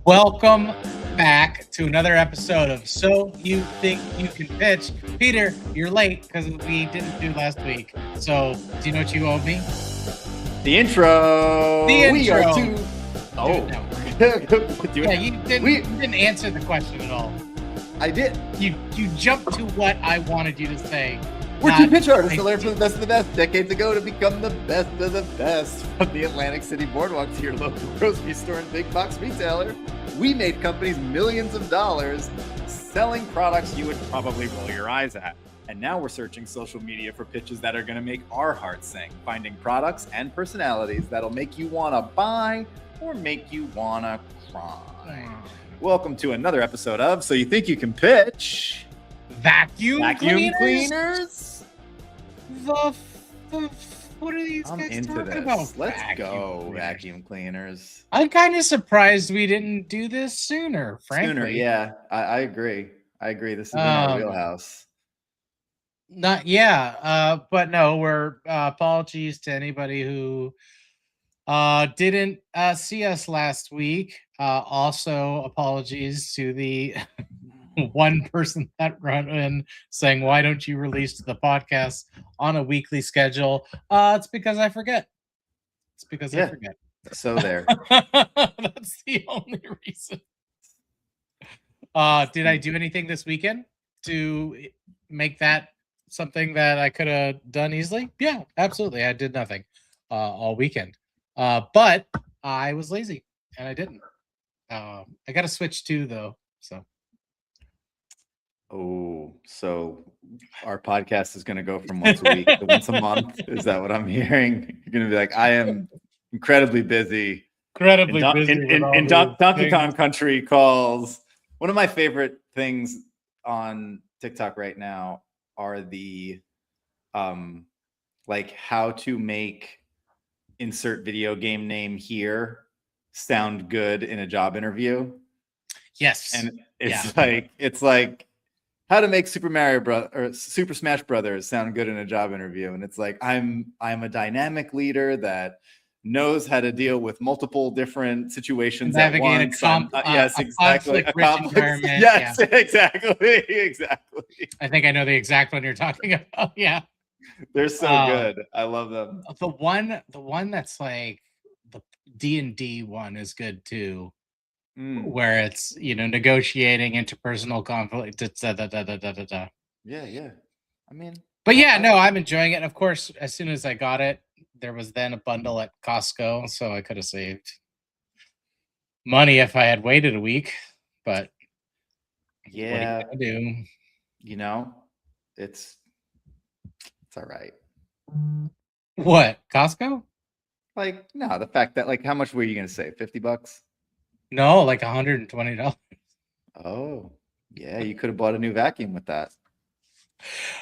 Welcome back to another episode of So You Think You Can Pitch. Peter, you're late because we didn't do last week. So, do you know what you owe me? The intro. The We are intro. two. Oh, Yeah, you didn't answer the question at all. I did. You jumped to what I wanted you to say. We're two pitch artists to learn from the best of the best. Decades ago to become the best of the best. From the Atlantic City boardwalk to your local grocery store and big box retailer, we made companies millions of dollars selling products you would probably roll your eyes at. And now we're searching social media for pitches that are going to make our hearts sing, finding products and personalities that'll make you want to buy or make you want to cry. Welcome to another episode of So You Think You Can Pitch. Vacuum cleaners? What are these guys talking about? Let's go, vacuum cleaners. I'm kind of surprised we didn't do this sooner, frankly. Yeah. I agree. This is in our wheelhouse. But no, we're apologies to anybody who didn't see us last week. Also, apologies to the one person that ran in saying, "Why don't you release the podcast on a weekly schedule?" It's because I forget. I forget. So there. That's the only reason. Did I do anything this weekend to make that something that I could have done easily? Yeah, absolutely. I did nothing all weekend. But I was lazy and I didn't. I got to switch too, though. So our podcast is going to go from once a week to once a month. Is that what I'm hearing? You're going to be like, I am incredibly busy. In Donkey Kong Country calls. One of my favorite things on TikTok right now are the like how to make insert video game name here sound good in a job interview. Yes. And it's like how to make Super Smash Brothers sound good in a job interview. And it's like, I'm a dynamic leader that knows how to deal with multiple different situations at once. Yes, exactly. Yes, yeah. Exactly. I think I know the exact one you're talking about. Yeah. They're so good. I love them. The one that's like the D&D one is good too. Where it's, negotiating interpersonal conflict. Yeah. I mean, but yeah, no, I'm enjoying it. And of course, as soon as I got it, there was then a bundle at Costco, so I could have saved money if I had waited a week. But yeah, what are you gonna do? It's all right. What, Costco? Like, no, the fact that, like, how much were you gonna save? $50? No, like $120. Oh, yeah, you could have bought a new vacuum with that.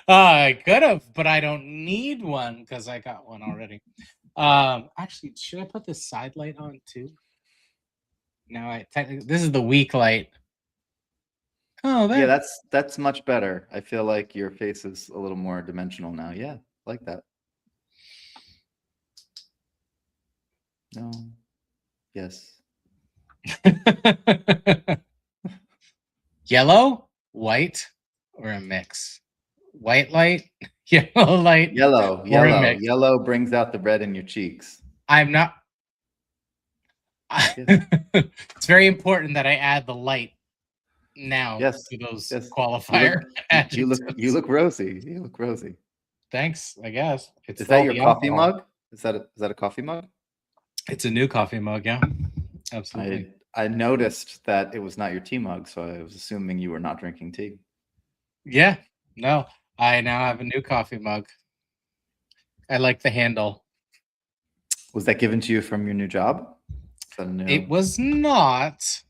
I could have, but I don't need one because I got one already. Actually, should I put this side light on too? No, this is the weak light. Oh, yeah, that's much better. I feel like your face is a little more dimensional now. Yeah, like that. No. Yes. Yellow, white, or a mix? White light, yellow light. Yellow brings out the red in your cheeks. I'm not. It's very important that I add the light now to those qualifier. You look rosy. You look rosy. Thanks, I guess. Is that your coffee mug? Is that a coffee mug? It's a new coffee mug, yeah. Absolutely. I noticed that it was not your tea mug, so I was assuming you were not drinking tea. Yeah, no. I now have a new coffee mug. I like the handle. Was that given to you from your new job? It was not.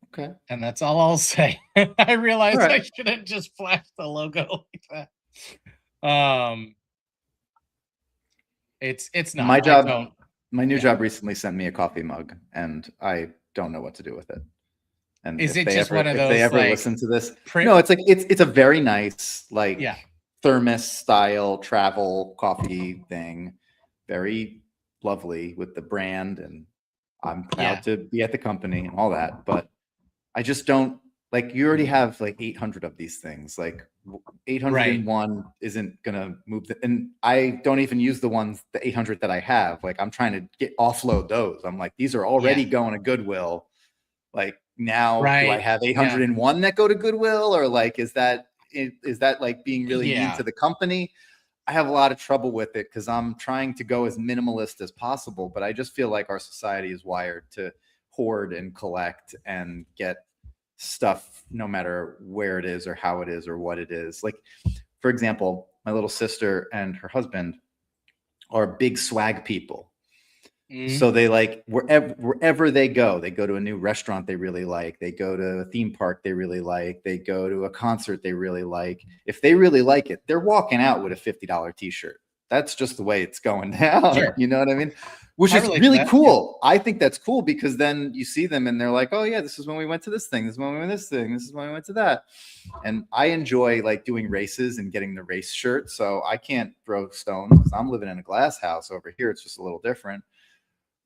Okay. And that's all I'll say. I realized I shouldn't just flash the logo like that. It's not my job. My new job recently sent me a coffee mug, and I don't know what to do with it. And is it just one of those? If they ever listen to this, no, it's like it's a very nice thermos style travel coffee thing, very lovely with the brand, and I'm proud to be at the company and all that, but I just don't like. You already have like 800 of these things. Like 801 isn't gonna move. And I don't even use the 800 that I have. Like I'm trying to offload those. I'm like, these are already going to Goodwill. Like now, do I have 801 that go to Goodwill, or like is that like being really mean to the company? I have a lot of trouble with it because I'm trying to go as minimalist as possible, but I just feel like our society is wired to hoard and collect and get stuff no matter where it is or how it is or what it is. Like, for example, my little sister and her husband are big swag people. So they like wherever they go to a new restaurant they really like, they go to a theme park they really like, they go to a concert they really like. If they really like it, they're walking out with a $50 t-shirt. That's just the way it's going down. Sure. You know what I mean? Which is really cool. Yeah. I think that's cool because then you see them and they're like, oh yeah, this is when we went to this thing. This is when we went to this thing. This is when we went to that. And I enjoy like doing races and getting the race shirt. So I can't throw stones because I'm living in a glass house. Over here, it's just a little different.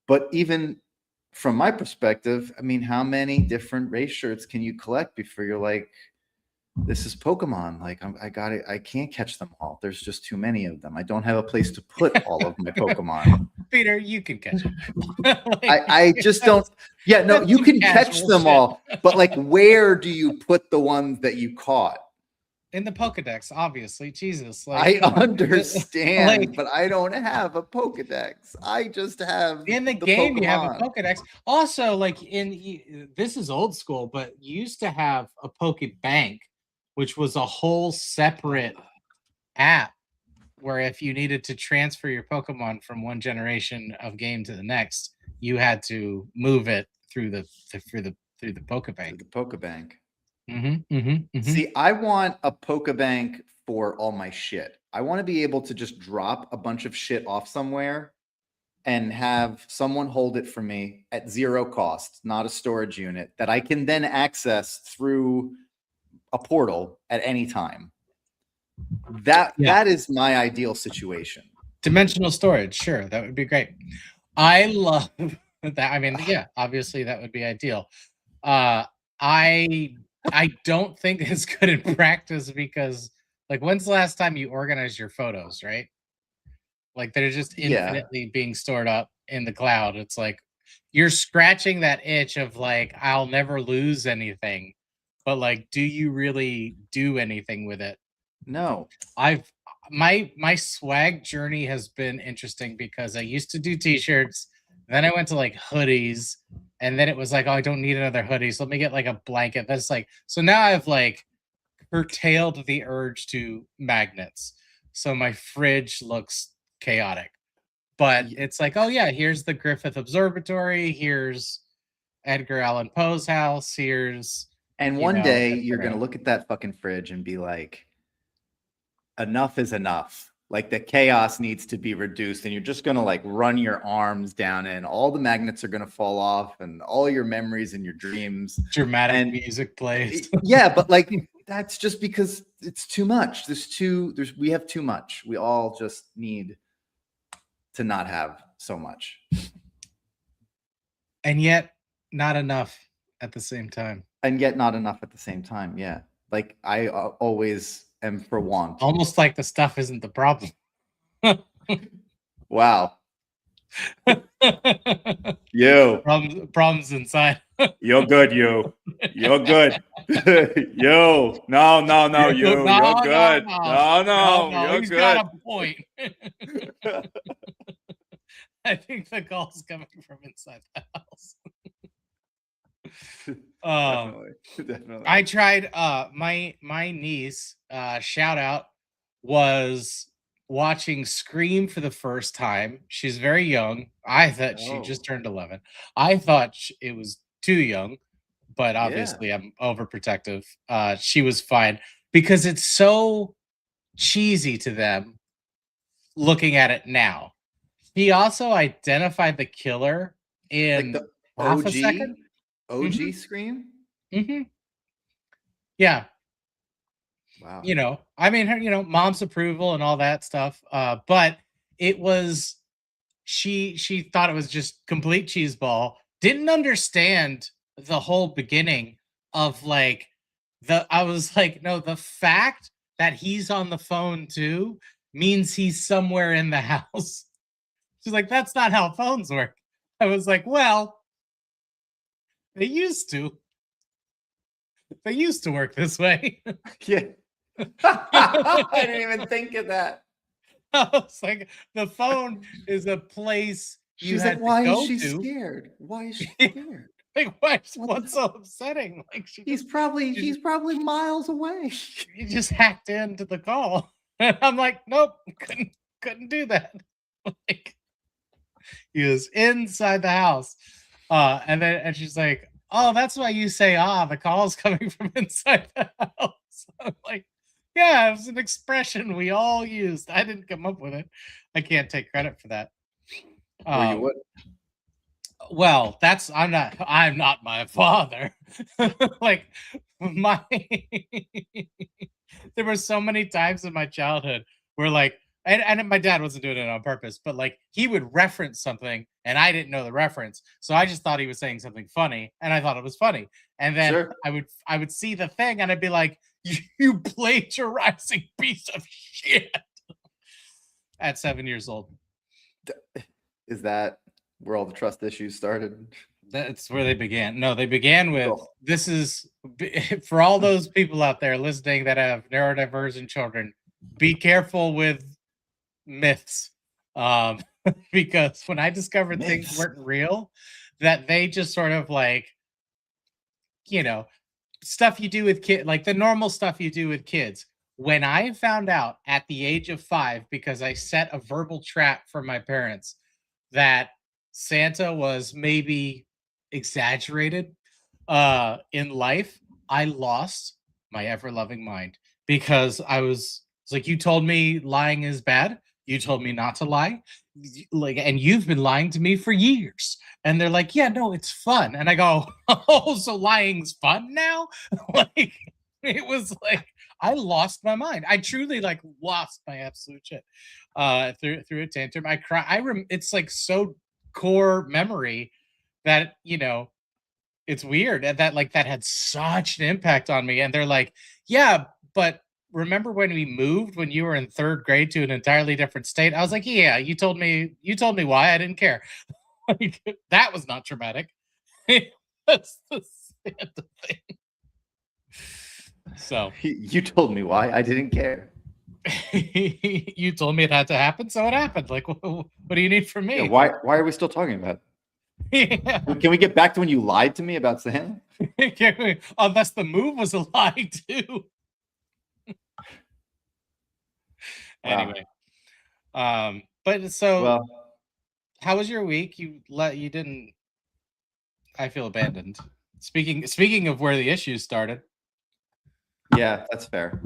But even from my perspective, I mean, how many different race shirts can you collect before you're like, this is Pokemon. Like I got it. I can't catch them all. There's just too many of them. I don't have a place to put all of my Pokemon. Peter, you can catch them. I just don't. Yeah, no, you can catch them all. But like, where do you put the ones that you caught? In the Pokedex, obviously. Jesus. Like, I understand, but I don't have a Pokedex. I just have in the game Pokemon. You have a Pokedex. Also, like this is old school, but you used to have a Pokebank, which was a whole separate app where if you needed to transfer your Pokemon from one generation of game to the next, you had to move it through the Pokebank. The Pokebank. See, I want a Pokebank for all my shit. I want to be able to just drop a bunch of shit off somewhere and have someone hold it for me at zero cost, not a storage unit that I can then access through a portal at any time. That is my ideal situation. Dimensional storage, sure, that would be great. I love that. I mean, yeah, obviously that would be ideal. I don't think it's good in practice because, like, when's the last time you organized your photos, right? Like, they're just infinitely being stored up in the cloud. It's like you're scratching that itch of, like, I'll never lose anything. But, like, do you really do anything with it? No. My swag journey has been interesting because I used to do t-shirts. Then I went to, like, hoodies. And then it was like, oh, I don't need another hoodie. So let me get like a blanket. That's like, so now I've like curtailed the urge to magnets. So my fridge looks chaotic. But it's like, oh yeah, here's the Griffith Observatory. Here's Edgar Allan Poe's house. Here's. And one day you're going to look at that fucking fridge and be like, enough is enough. Like the chaos needs to be reduced and you're just going to like run your arms down and all the magnets are going to fall off and all your memories and your dreams. Dramatic music plays. Yeah, but like that's just because it's too much. We have too much. We all just need to not have so much. And yet not enough at the same time. Yeah. Like I always am for want. Almost like the stuff isn't the problem. Wow. You. Problems inside. You're good, you. You're good. You. No, you. You're good. No. You're He's good. got a point. I think the call's coming from inside the house. Definitely. I tried my niece, shout out, was watching Scream for the first time. She's very young. I thought she just turned 11. I thought it was too young, but obviously I'm overprotective. She was fine because it's so cheesy to them looking at it now. He also identified the killer in like the half a second. OG Scream? Yeah. Wow. You know, I mean, her, mom's approval and all that stuff. But it was, she thought it was just complete cheeseball. didn't understand the whole beginning of like I was like, no, the fact that he's on the phone too means he's somewhere in the house. She's like, that's not how phones work. I was like, well, they used to. They used to work this way. Yeah. I didn't even think of that. I was like, the phone is a place you She's had like, why to is go she to. scared? Why is she scared? Like, what's so upsetting? Like, He's probably miles away. he just hacked into the call. And I'm like, nope, couldn't do that. Like, he was inside the house. And she's like, oh, that's why you say, the call's coming from inside the house. I'm like, yeah, it was an expression we all used. I didn't come up with it. I can't take credit for that. Or you would. Well, I'm not my father. Like my there were so many times in my childhood where like and my dad wasn't doing it on purpose, but like he would reference something and I didn't know the reference. So I just thought he was saying something funny and I thought it was funny. And then Sure. I would see the thing and I'd be like, you plagiarizing piece of shit at 7 years old. Is that where all the trust issues started? That's where they began. No, they began with this is for all those people out there listening that have neurodivergent children, be careful with myths. Because when I discovered things weren't real, that they just sort of like, stuff you do with kids, like the normal stuff you do with kids. When I found out at the age of 5, because I set a verbal trap for my parents, that Santa was maybe exaggerated in life, I lost my ever-loving mind because I was like, you told me lying is bad. You told me not to lie. Like, and you've been lying to me for years. And they're like, yeah, no, it's fun. And I go, oh, so lying's fun now? Like, it was like, I lost my mind. I truly like lost my absolute shit through a tantrum. I cry. It's like so core memory that it's weird and that like that had such an impact on me. And they're like, yeah, but remember when we moved when you were in 3rd grade to an entirely different state? I was like, yeah, you told me why. I didn't care. Like, that was not traumatic. That's the Santa thing. So you told me why. I didn't care. You told me it had to happen, so it happened. Like, what do you need from me? Yeah, why are we still talking about it? Yeah. Can we get back to when you lied to me about Santa? Unless the move was a lie too. Anyway, but so how was your week? You didn't. I feel abandoned. Speaking of where the issues started. Yeah, that's fair.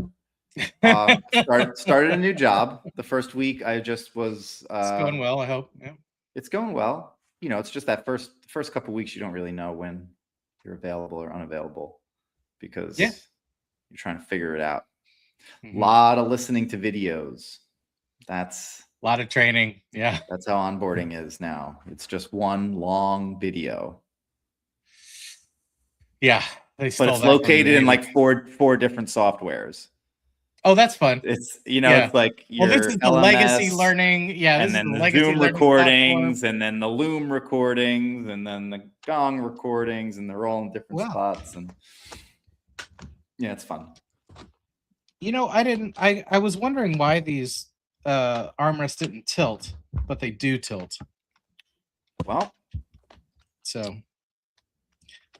Started a new job. The first week I just was. It's going well, I hope. Yeah. It's going well. It's just that first couple weeks you don't really know when you're available or unavailable because you're trying to figure it out. A lot of listening to videos. That's a lot of training. Yeah. That's how onboarding is now. It's just one long video. Yeah. But it's located in like four different softwares. Oh, that's fun. It's it's like your this is the LMS, legacy learning. Yeah, and then the Zoom recordings, and then the Loom recordings, and then the Gong recordings, and they're all in different spots. And yeah, it's fun. I was wondering why these armrests didn't tilt, but they do tilt. Well, so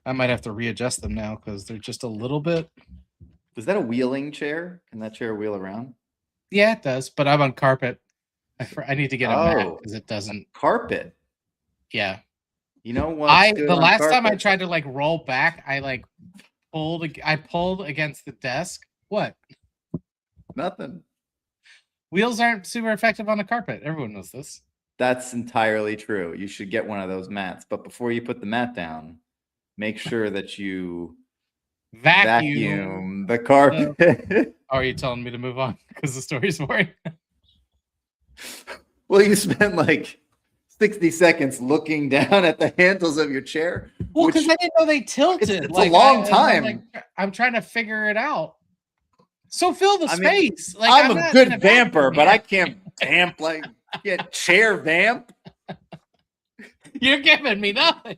I might have to readjust them now because they're just a little bit. Is that a wheeling chair? Can that chair wheel around? Yeah, it does, but I'm on carpet. I need to get a mat because it doesn't. Carpet? Yeah. You know what? The last time I tried to like roll back, I pulled against the desk. What? Nothing. Wheels aren't super effective on a carpet. Everyone knows this. That's entirely true. You should get one of those mats. But before you put the mat down, make sure that you vacuum the carpet. Are you telling me to move on because the story's boring? Well, you spent like 60 seconds looking down at the handles of your chair. Well, because I didn't know they tilted. It's a long time. I'm trying to figure it out. So fill the space. Like I'm a good vamper, but I can't vamp like get chair vamp. You're giving me nothing.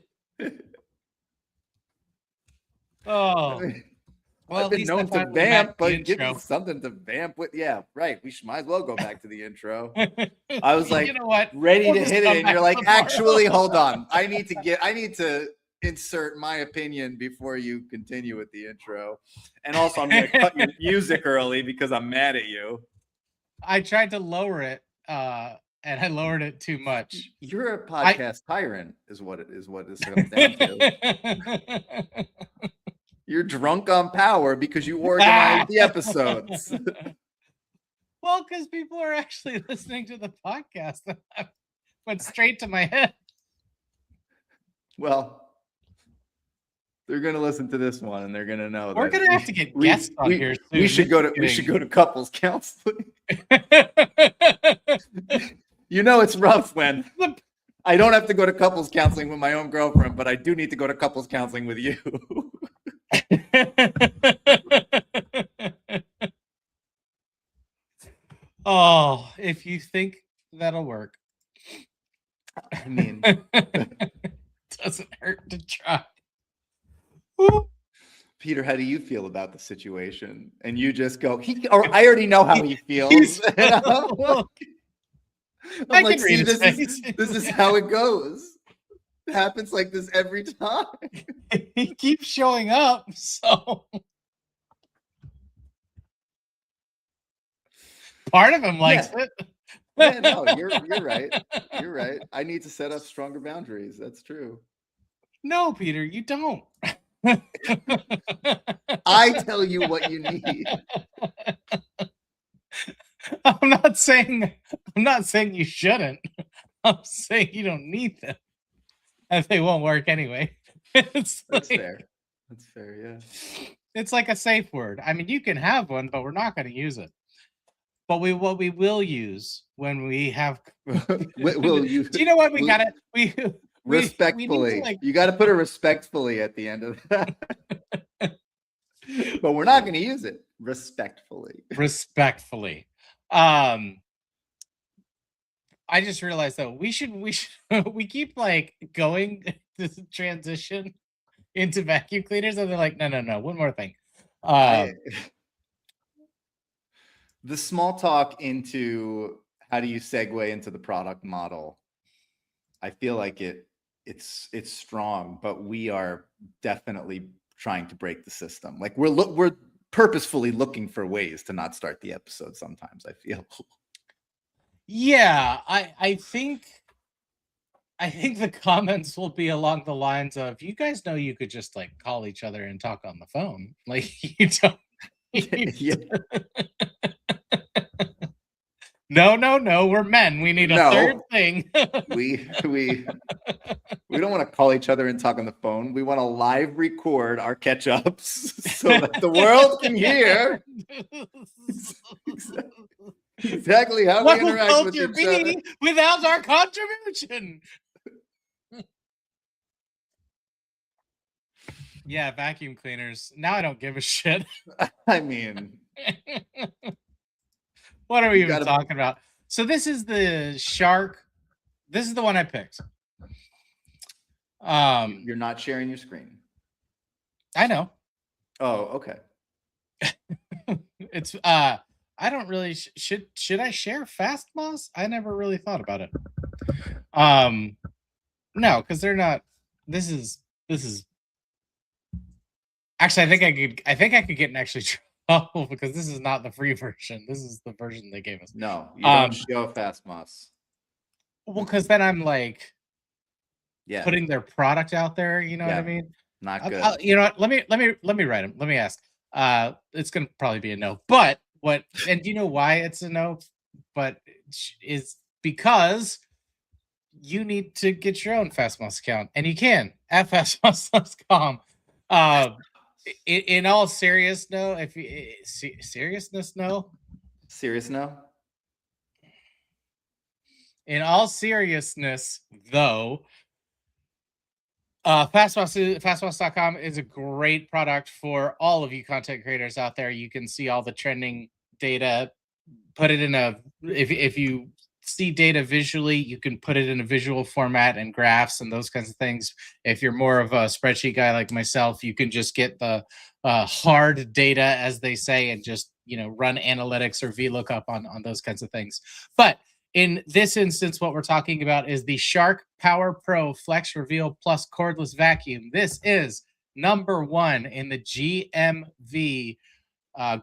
Oh. Well, I've been known to vamp, but give me something to vamp with. Yeah, right. We might as well go back to the intro. I was like, you know what? Ready to hit it, and you're like, actually, hold on. I need to insert my opinion before you continue with the intro. And also, I'm going to cut your music early because I'm mad at you. I tried to lower it, and I lowered it too much. You're a podcast tyrant, is what it comes down to. You're drunk on power because you organize the episodes. Well, because people are actually listening to the podcast. That went straight to my head. Well, they're going to listen to this one and they're going to know. We're going to have to get guests on here soon. We should go to couples counseling. You know, it's rough when I don't have to go to couples counseling with my own girlfriend, but I do need to go to couples counseling with you. Oh, if you think that'll work. I mean, doesn't hurt to try. Peter, how do you feel about the situation? And you just go, I already know how he feels. I'm like, see, this is how it goes. It happens like this every time. He keeps showing up, so part of him likes it. Yeah, no, you're right. You're right. I need to set up stronger boundaries. That's true. No, Peter, you don't. I tell you what you need. I'm not saying you shouldn't. I'm saying you don't need them. And they won't work anyway. That's fair. That's fair, yeah. It's like a safe word. I mean, you can have one, but we're not going to use it. But what we will use when we have we'll use. Do you know what we got it? Respectfully. You got to put it respectfully at the end of that. But we're not going to use it respectfully. Respectfully. I just realized though we keep like going this transition into vacuum cleaners, and they're like, no, one more thing. The small talk into how do you segue into the product model? I feel like it's strong, but we are definitely trying to break the system. Like we're purposefully looking for ways to not start the episode sometimes, I feel. Yeah, I think the comments will be along the lines of, you guys know you could just like call each other and talk on the phone. Like you don't. No, we're men. We need a third thing. we don't want to call each other and talk on the phone. We want to live record our catch-ups so that the world can hear exactly how we interact with each other without our contribution. Yeah, vacuum cleaners. Now I don't give a shit. I mean, what are we even talking about? So this is the Shark. This is the one I picked. You're not sharing your screen. I know. Oh, okay. It's I don't really should I share Fastmoss? I never really thought about it. No, because they're not. This is actually I think I could get in actually trouble because this is not the free version. This is the version they gave us. No, you don't show Fastmoss. Well, because then I'm like, putting their product out there. You know what I mean? Not good. You know what? Let me write them. Let me ask. It's gonna probably be a no. But what? And do you know why it's a no? But is because you need to get your own Fastmoss account, and you can at fastmoss.com. In all seriousness, no. If you, seriousness, no. Serious no. in all seriousness, though, fastboss.com is a great product for all of you content creators out there. You can see all the trending data, put it in a, if you see data visually, you can put it in a visual format and graphs and those kinds of things. If you're more of a spreadsheet guy like myself, you can just get the hard data, as they say, and just run analytics or VLOOKUP on those kinds of things. But in this instance, what we're talking about is the Shark Power Pro Flex Reveal Plus Cordless Vacuum. This is number one in the GMV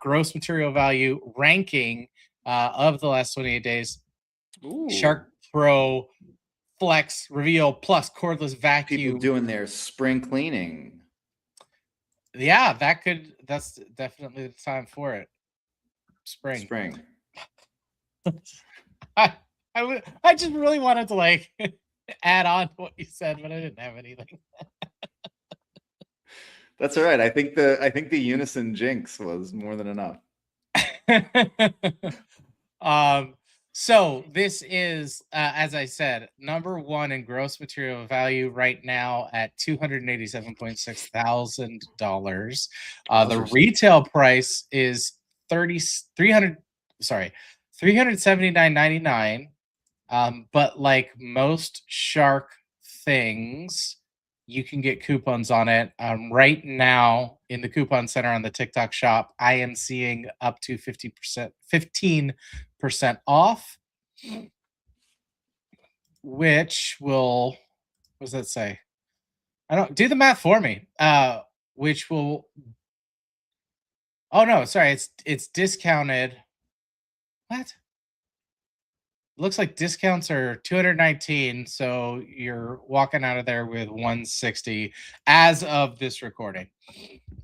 gross material value ranking of the last 28 days. Ooh. Shark Pro Flex Reveal Plus Cordless Vacuum. People doing their spring cleaning. Yeah, that's definitely the time for it. Spring. I just really wanted to add on to what you said, but I didn't have anything. That's all right. I think the unison jinx was more than enough. So this is, as I said, number one in gross material value right now at $287.6 thousand. The retail price is $379.99. But like most Shark things, you can get coupons on it. Right now in the coupon center on the TikTok shop, I am seeing up to 15% off, which will, what does that say? I don't do the math for me. Which will, oh no, sorry, it's discounted. What? Looks like discounts are 219, so you're walking out of there with 160 as of this recording.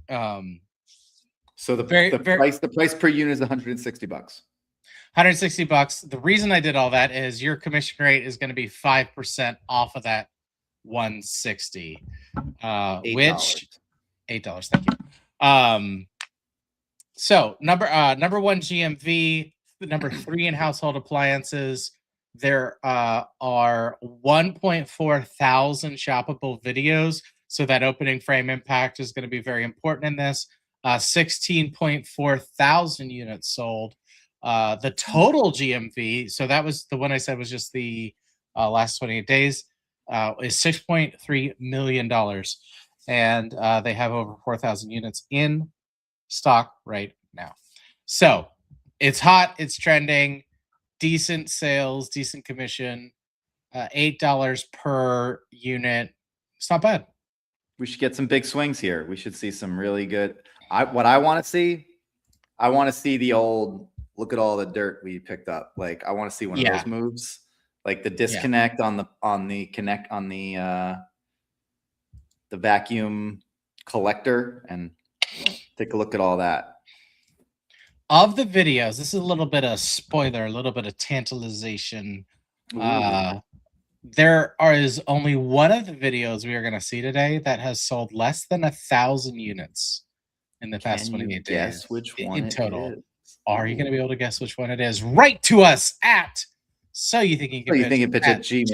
So the price per unit is $160. $160. The reason I did all that is your commission rate is going to be 5% off of that 160, which $8. Thank you. So number one GMV. Number three in household appliances. There are 1.4 thousand shoppable videos. So that opening frame impact is going to be very important in this. 16.4 thousand units sold. The total GMV, so that was the one I said was just the last 28 days, is $6.3 million. And they have over 4,000 units in stock right now. So it's hot, it's trending, decent sales, decent commission, $8 per unit. It's not bad. We should get some big swings here. We should see some really good. What I want to see the old, look at all the dirt we picked up. Like I want to see one of those moves, like the disconnect on the vacuum collector, and take a look at all that. Of the videos, this is a little bit of spoiler, a little bit of tantalization. There is only one of the videos we are going to see today that has sold less than 1,000 units in the past 28 days. Guess which one in total? It is. Are you going to be able to guess which one it is? Write to us at pitch at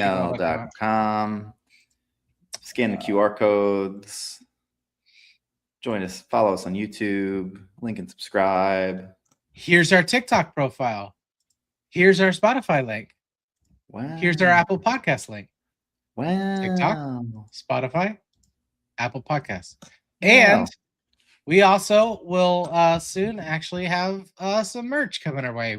gmail.com. Scan the QR codes. Join us. Follow us on YouTube. Link and subscribe. Here's our TikTok profile. Here's our Spotify link. Wow. Here's our Apple Podcast link. Wow. TikTok, Spotify, Apple Podcasts. And we also will soon actually have some merch coming our way.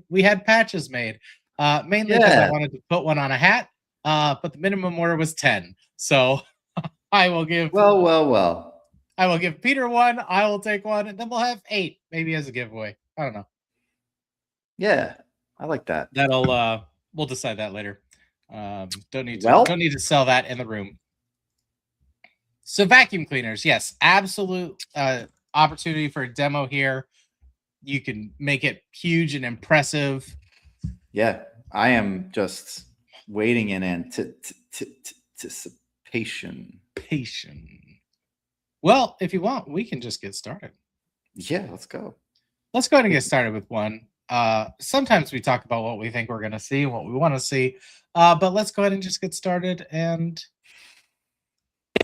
We had patches made, mainly because I wanted to put one on a hat, but the minimum order was 10. So I will give I will give Peter one, I will take one, and then we'll have 8, maybe as a giveaway. I don't know. Yeah, I like that. We'll decide that later. Don't need to sell that in the room. So vacuum cleaners, yes, absolute opportunity for a demo here. You can make it huge and impressive. Yeah, I am just waiting in anticipation. Well, if you want, we can just get started. Yeah, let's go. Let's go ahead and get started with one. sometimes we talk about what we think we're going to see and what we want to see. But let's go ahead and just get started. And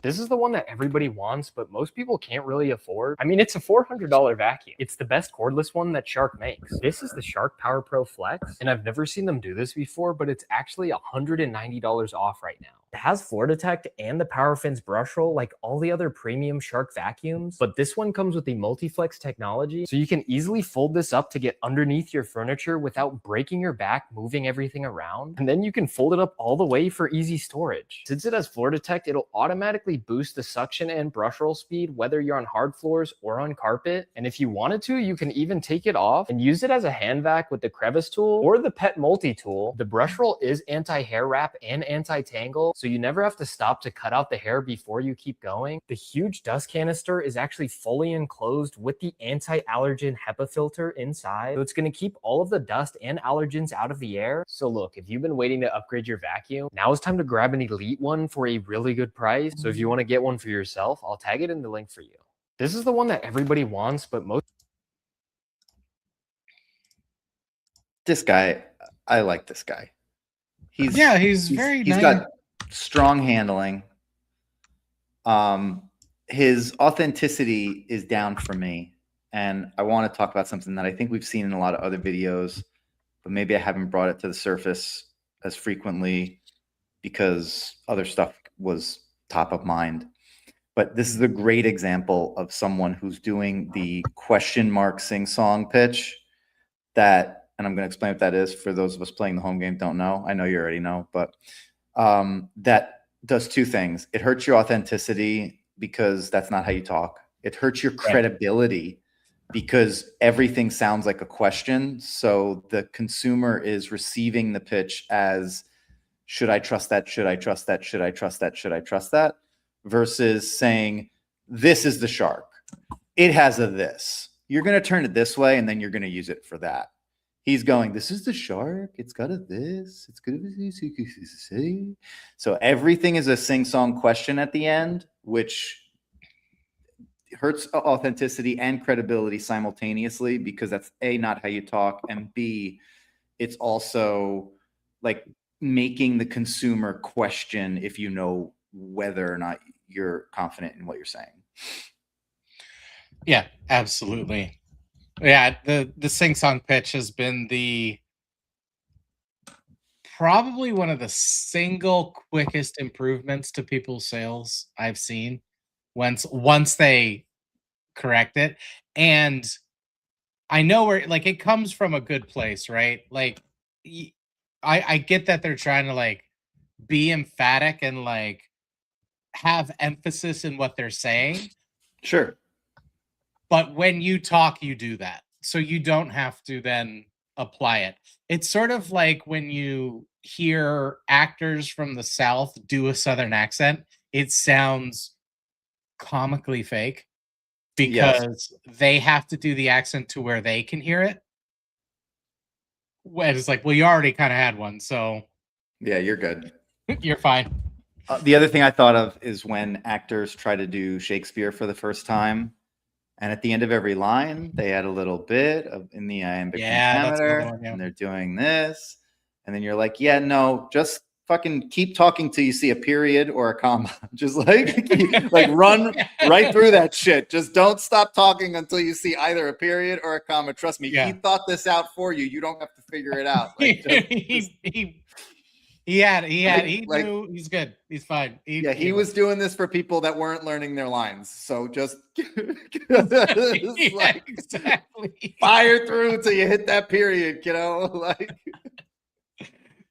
This is the one that everybody wants, but most people can't really afford. I mean, it's a $400 vacuum. It's the best cordless one that Shark makes. This is the Shark Power Pro Flex, and I've never seen them do this before, but it's actually $190 off right now. It has floor detect and the power fins brush roll like all the other premium Shark vacuums, but this one comes with the multi-flex technology, so you can easily fold this up to get underneath your furniture without breaking your back moving everything around, and then you can fold it up all the way for easy storage. Since it has floor detect, it'll automatically boost the suction and brush roll speed whether you're on hard floors or on carpet, and if you wanted to, you can even take it off and use it as a hand vac with the crevice tool or the pet multi-tool. The brush roll is anti-hair wrap and anti-tangle, so you never have to stop to cut out the hair before you keep going. The huge dust canister is actually fully enclosed with the anti-allergen HEPA filter inside, so it's going to keep all of the dust and allergens out of the air. So look, if you've been waiting to upgrade your vacuum, now is time to grab an elite one for a really good price. So if you want to get one for yourself, I'll tag it in the link for you. This is the one that everybody wants, but most This guy, I like this guy. He's very he's nice. got strong handling. His authenticity is down for me, and I want to talk about something that I think we've seen in a lot of other videos, but maybe I haven't brought it to the surface as frequently because other stuff was top of mind. But this is a great example of someone who's doing the question mark sing-song pitch that, and I'm going to explain what that is for those of us playing the home game don't know. I know you already know, but that does two things. It hurts your authenticity because that's not how you talk. It hurts your credibility because everything sounds like a question. So the consumer is receiving the pitch as, should I trust that? Should I trust that? Should I trust that? Should I trust that? Versus saying, this is the Shark. It has a this. You're going to turn it this way, and then you're going to use it for that. He's going, this is the Shark. It's got a this. It's good. So everything is a sing-song question at the end, which hurts authenticity and credibility simultaneously because that's A, not how you talk, and B, it's also like making the consumer question if you know whether or not you're confident in what you're saying. Yeah, absolutely. Yeah, the sing-song pitch has been probably one of the single quickest improvements to people's sales I've seen once they correct it. And I know where, like, it comes from a good place, right? Like, I get that they're trying to like be emphatic and like have emphasis in what they're saying. Sure. But when you talk, you do that. So you don't have to then apply it. It's sort of like when you hear actors from the South do a Southern accent, it sounds comically fake because they have to do the accent to where they can hear it. When it's like, well, you already kind of had one, so yeah, you're good. You're fine. The other thing I thought of is when actors try to do Shakespeare for the first time, and at the end of every line, they add a little bit of in the iambic pentameter, one, and they're doing this, and then you're like, yeah, no, just fucking keep talking till you see a period or a comma. Just like run right through that shit. Just don't stop talking until you see either a period or a comma. Trust me, he thought this out for you. You don't have to figure it out. Like, he knew he's good. He's fine. He was doing this for people that weren't learning their lines. So just like, exactly. Fire through till you hit that period, like.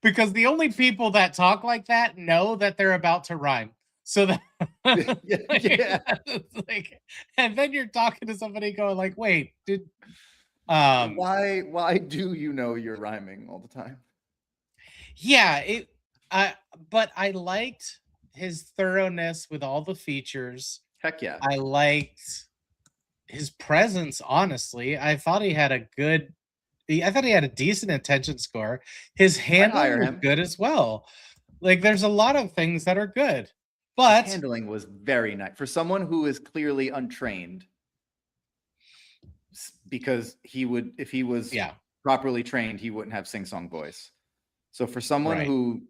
Because the only people that talk like that know that they're about to rhyme. So that like, and then you're talking to somebody going like, wait, did why do you know you're rhyming all the time? Yeah, but I liked his thoroughness with all the features. Heck yeah. I liked his presence, honestly. I thought he had a decent attention score. His handling was good as well. Like, there's a lot of things that are good, but his handling was very nice for someone who is clearly untrained. Because if he was properly trained, he wouldn't have sing-song voice. So for someone Right. who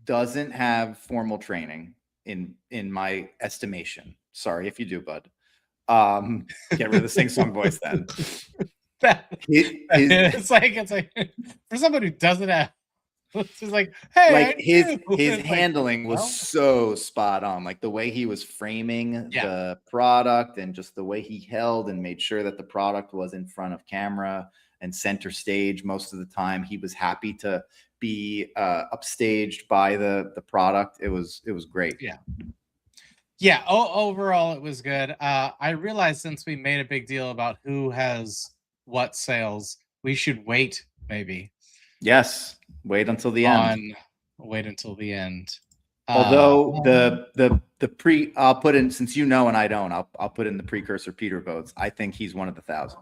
doesn't have formal training, in my estimation, sorry if you do, bud, get rid of the sing-song voice then. It's like for someone who doesn't have, it's just like, hey, like his It's handling was well, so spot on. Like the way he was framing the product and just the way he held and made sure that the product was in front of camera and center stage most of the time. He was happy to be upstaged by the product. It was great. Yeah. Overall, it was good. I realized since we made a big deal about who has what sales, we should wait maybe. Yes, wait until the end. Wait until the end. Although the pre, I'll put in, since you know and I don't, I'll put in the precursor Peter votes. I think he's one of the 1,000.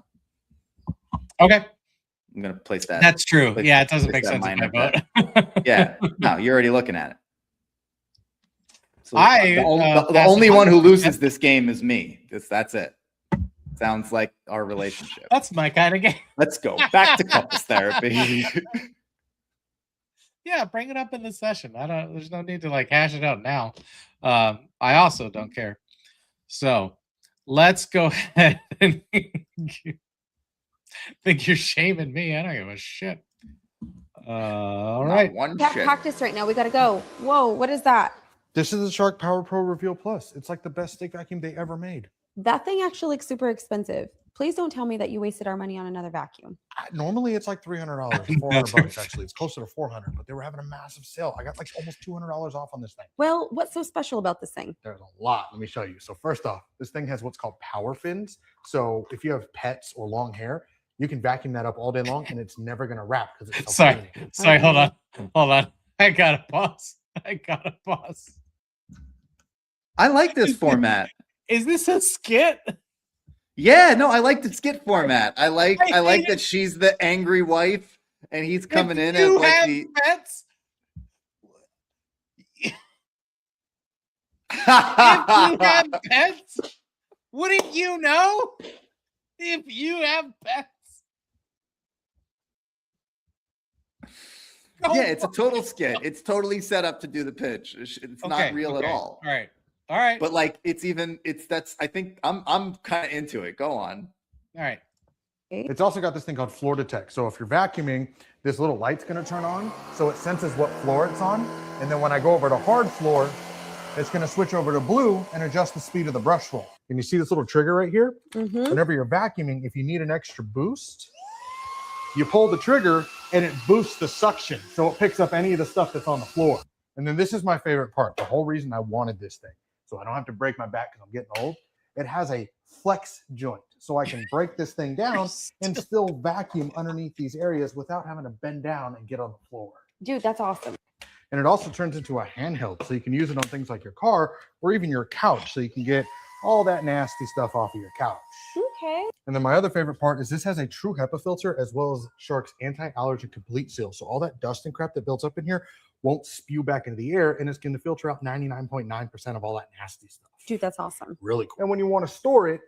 Okay. I'm gonna place that. That's true. Yeah, it doesn't make sense if I vote. Yeah, no, you're already looking at it. So the the only one who loses this game is me. That's it. Sounds like our relationship. That's my kind of game. Let's go back to couples therapy. Yeah, bring it up in the session. There's no need to like hash it out now. I also don't care. So let's go ahead and think you're shaming me. I don't give a shit. All right. One That shit. practice right now. We gotta go. Whoa, what is that? This is the Shark Power Pro Reveal Plus. It's like the best steak vacuum they ever made. That thing actually looks super expensive. Please don't tell me that you wasted our money on another vacuum. Normally it's like $300, $400 actually. It's closer to $400, but they were having a massive sale. I got like almost $200 off on this thing. Well, what's so special about this thing? There's a lot. Let me show you. So first off, this thing has what's called power fins. So if you have pets or long hair, you can vacuum that up all day long and it's never going to wrap because it's Sorry, hold on. I gotta pause. I like this format. Is this a skit? Yeah, no, I like the skit format. I like hate that she's the angry wife and he's coming in You as like had the pets. If you have pets, wouldn't you know? If you have pets. Yeah, it's a total skit. It's totally set up to do the pitch. It's not real at all. All right. But like I think I'm kind of into it. Go on. All right. It's also got this thing called floor detect. So if you're vacuuming, this little light's going to turn on. So it senses what floor it's on. And then when I go over to hard floor, it's going to switch over to blue and adjust the speed of the brush roll. Can you see this little trigger right here? Mm-hmm. Whenever you're vacuuming, if you need an extra boost, you pull the trigger and it boosts the suction. So it picks up any of the stuff that's on the floor. And then this is my favorite part. The whole reason I wanted this thing, so I don't have to break my back because I'm getting old. It has a flex joint. So I can break this thing down and still vacuum underneath these areas without having to bend down and get on the floor. Dude, that's awesome. And it also turns into a handheld. So you can use it on things like your car or even your couch. So you can get all that nasty stuff off of your couch. Okay. And then my other favorite part is this has a true HEPA filter as well as Shark's anti-allergen complete seal. So all that dust and crap that builds up in here won't spew back into the air, and it's going to filter out 99.9% of all that nasty stuff. Dude, that's awesome. Really cool. And when you want to store it,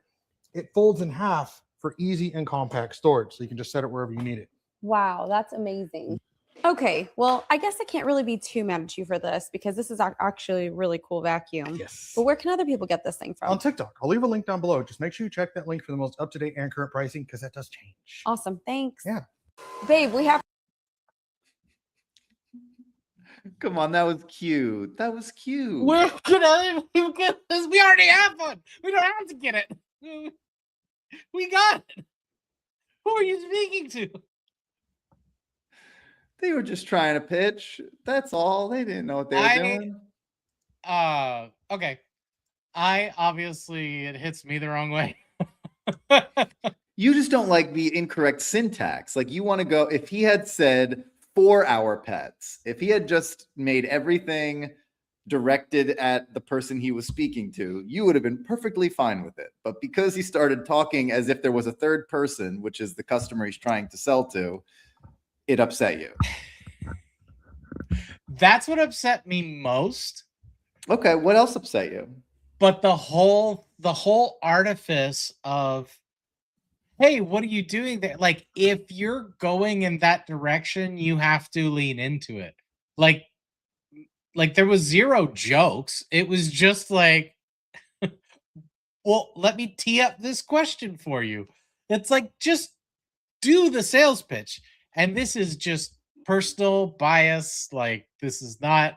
it folds in half for easy and compact storage. So you can just set it wherever you need it. Wow, that's amazing. Okay, well, I guess I can't really be too mad at you for this because this is actually a really cool vacuum. Yes. But where can other people get this thing from? On TikTok. I'll leave a link down below. Just make sure you check that link for the most up-to-date and current pricing because that does change. Awesome, thanks. Yeah. Babe, we have Come on, that was cute. That was cute. We're gonna get this. We already have one. We don't have to get it. We got it. Who are you speaking to? They were just trying to pitch. That's all. They didn't know what they were doing. Okay. I obviously, it hits me the wrong way. You just don't like the incorrect syntax. Like you want to go, if he had said 4-hour pets, if he had just made everything directed at the person he was speaking to, you would have been perfectly fine with it. But because he started talking as if there was a third person, which is the customer he's trying to sell to, it upset you. That's what upset me most. Okay, what else upset you? But the whole artifice of hey, what are you doing there? Like, if you're going in that direction, you have to lean into it. Like there was zero jokes. It was just like, well, let me tee up this question for you. It's like, just do the sales pitch. And this is just personal bias. Like, this is not,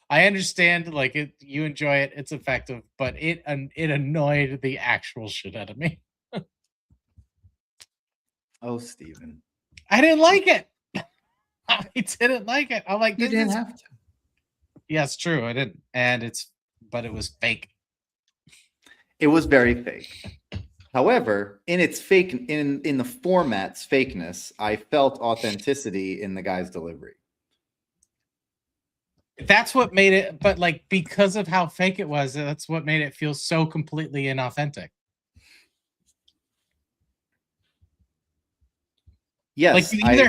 I understand, like, you enjoy it, it's effective, but it annoyed the actual shit out of me. Oh, Steven. I didn't like it. I didn't like it. I'm like, You this didn't is, have to. yeah, it's true. I didn't. But it was fake. It was very fake. However, in its fake, in the format's fakeness, I felt authenticity in the guy's delivery. That's what made it, but like, because of how fake it was, that's what made it feel so completely inauthentic. Yes, Like, you either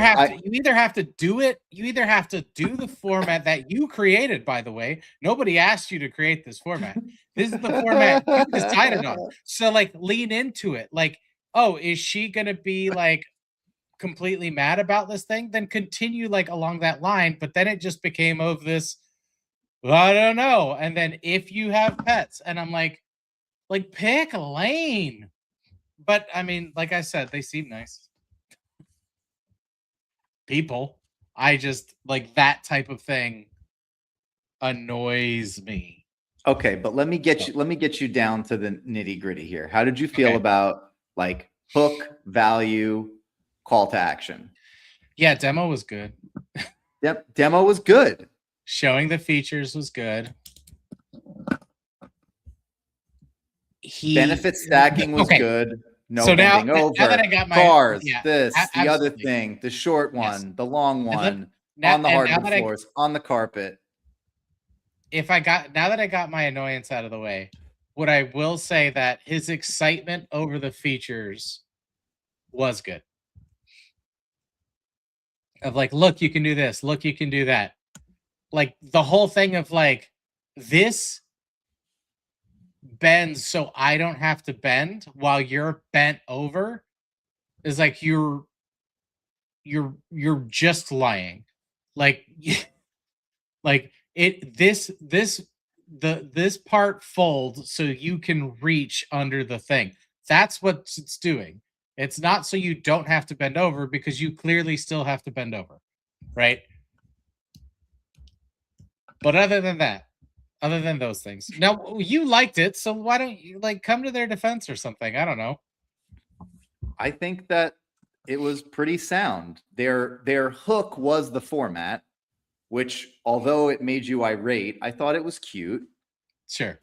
have to do it, you either have to do the format that you created, by the way. Nobody asked you to create this format. This is the format you decided on. So like, lean into it. Like, oh, is she gonna be like completely mad about this thing? Then continue like along that line. But then it just became of this, I don't know. And then if you have pets, and I'm like pick a lane. But I mean, like I said, they seem nice people. I just like that type of thing annoys me. Okay, but let me get you down to the nitty gritty here. How did you feel Okay. about like hook, value, call to action? Yeah, demo was good. Demo was good. Showing the features was good. Benefit stacking was good. No So now bending that over. I got my Cars, yeah, this, the other absolutely. thing, the short Yes. one, the long And one, now on the and now hardwood that floors, on the carpet. now that I got my annoyance out of the way, what I will say that his excitement over the features was good. Of like, look, you can do this, look, you can do that. Like the whole thing of like, this bends so I don't have to bend while you're bent over is like, you're just lying. Like like this part folds so you can reach under the thing. That's what it's doing. It's not so you don't have to bend over, because you clearly still have to bend over, right? But other than that, other than those things, now you liked it, so why don't you like come to their defense or something? I don't know. I think that it was pretty sound. Their hook was the format, which although it made you irate, I thought it was cute. Sure.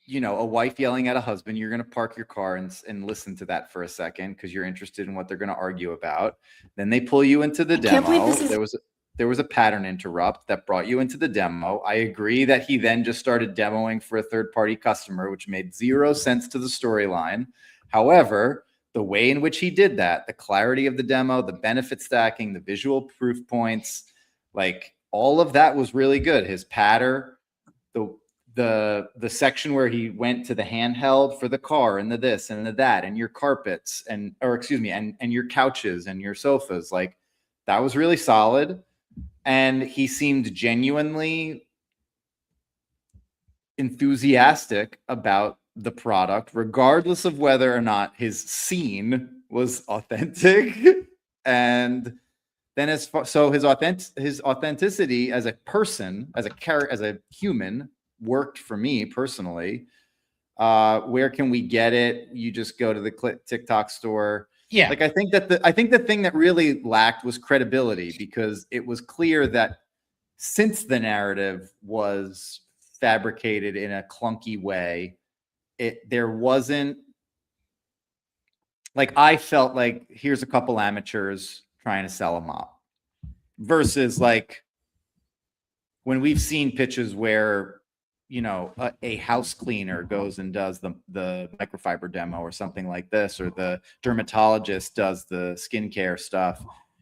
You know, a wife yelling at a husband, you're going to park your car and listen to that for a second because you're interested in what they're going to argue about. Then they pull you into the demo. There was a pattern interrupt that brought you into the demo. I agree that he then just started demoing for a third-party customer, which made zero sense to the storyline. However, the way in which he did that, the clarity of the demo, the benefit stacking, the visual proof points, like all of that was really good. His pattern, the section where he went to the handheld for the car and the this and the that and your carpets and your couches and your sofas, like that was really solid. And he seemed genuinely enthusiastic about the product, regardless of whether or not his scene was authentic. And then his authenticity as a person, as a human, worked for me personally. Where can we get it? You just go to the TikTok store. Yeah. Like I think the thing that really lacked was credibility, because it was clear that since the narrative was fabricated in a clunky way, there wasn't, like, I felt like here's a couple amateurs trying to sell a mop, versus like when we've seen pitches where, you know, a house cleaner goes and does the microfiber demo or something like this, or the dermatologist does the skincare stuff.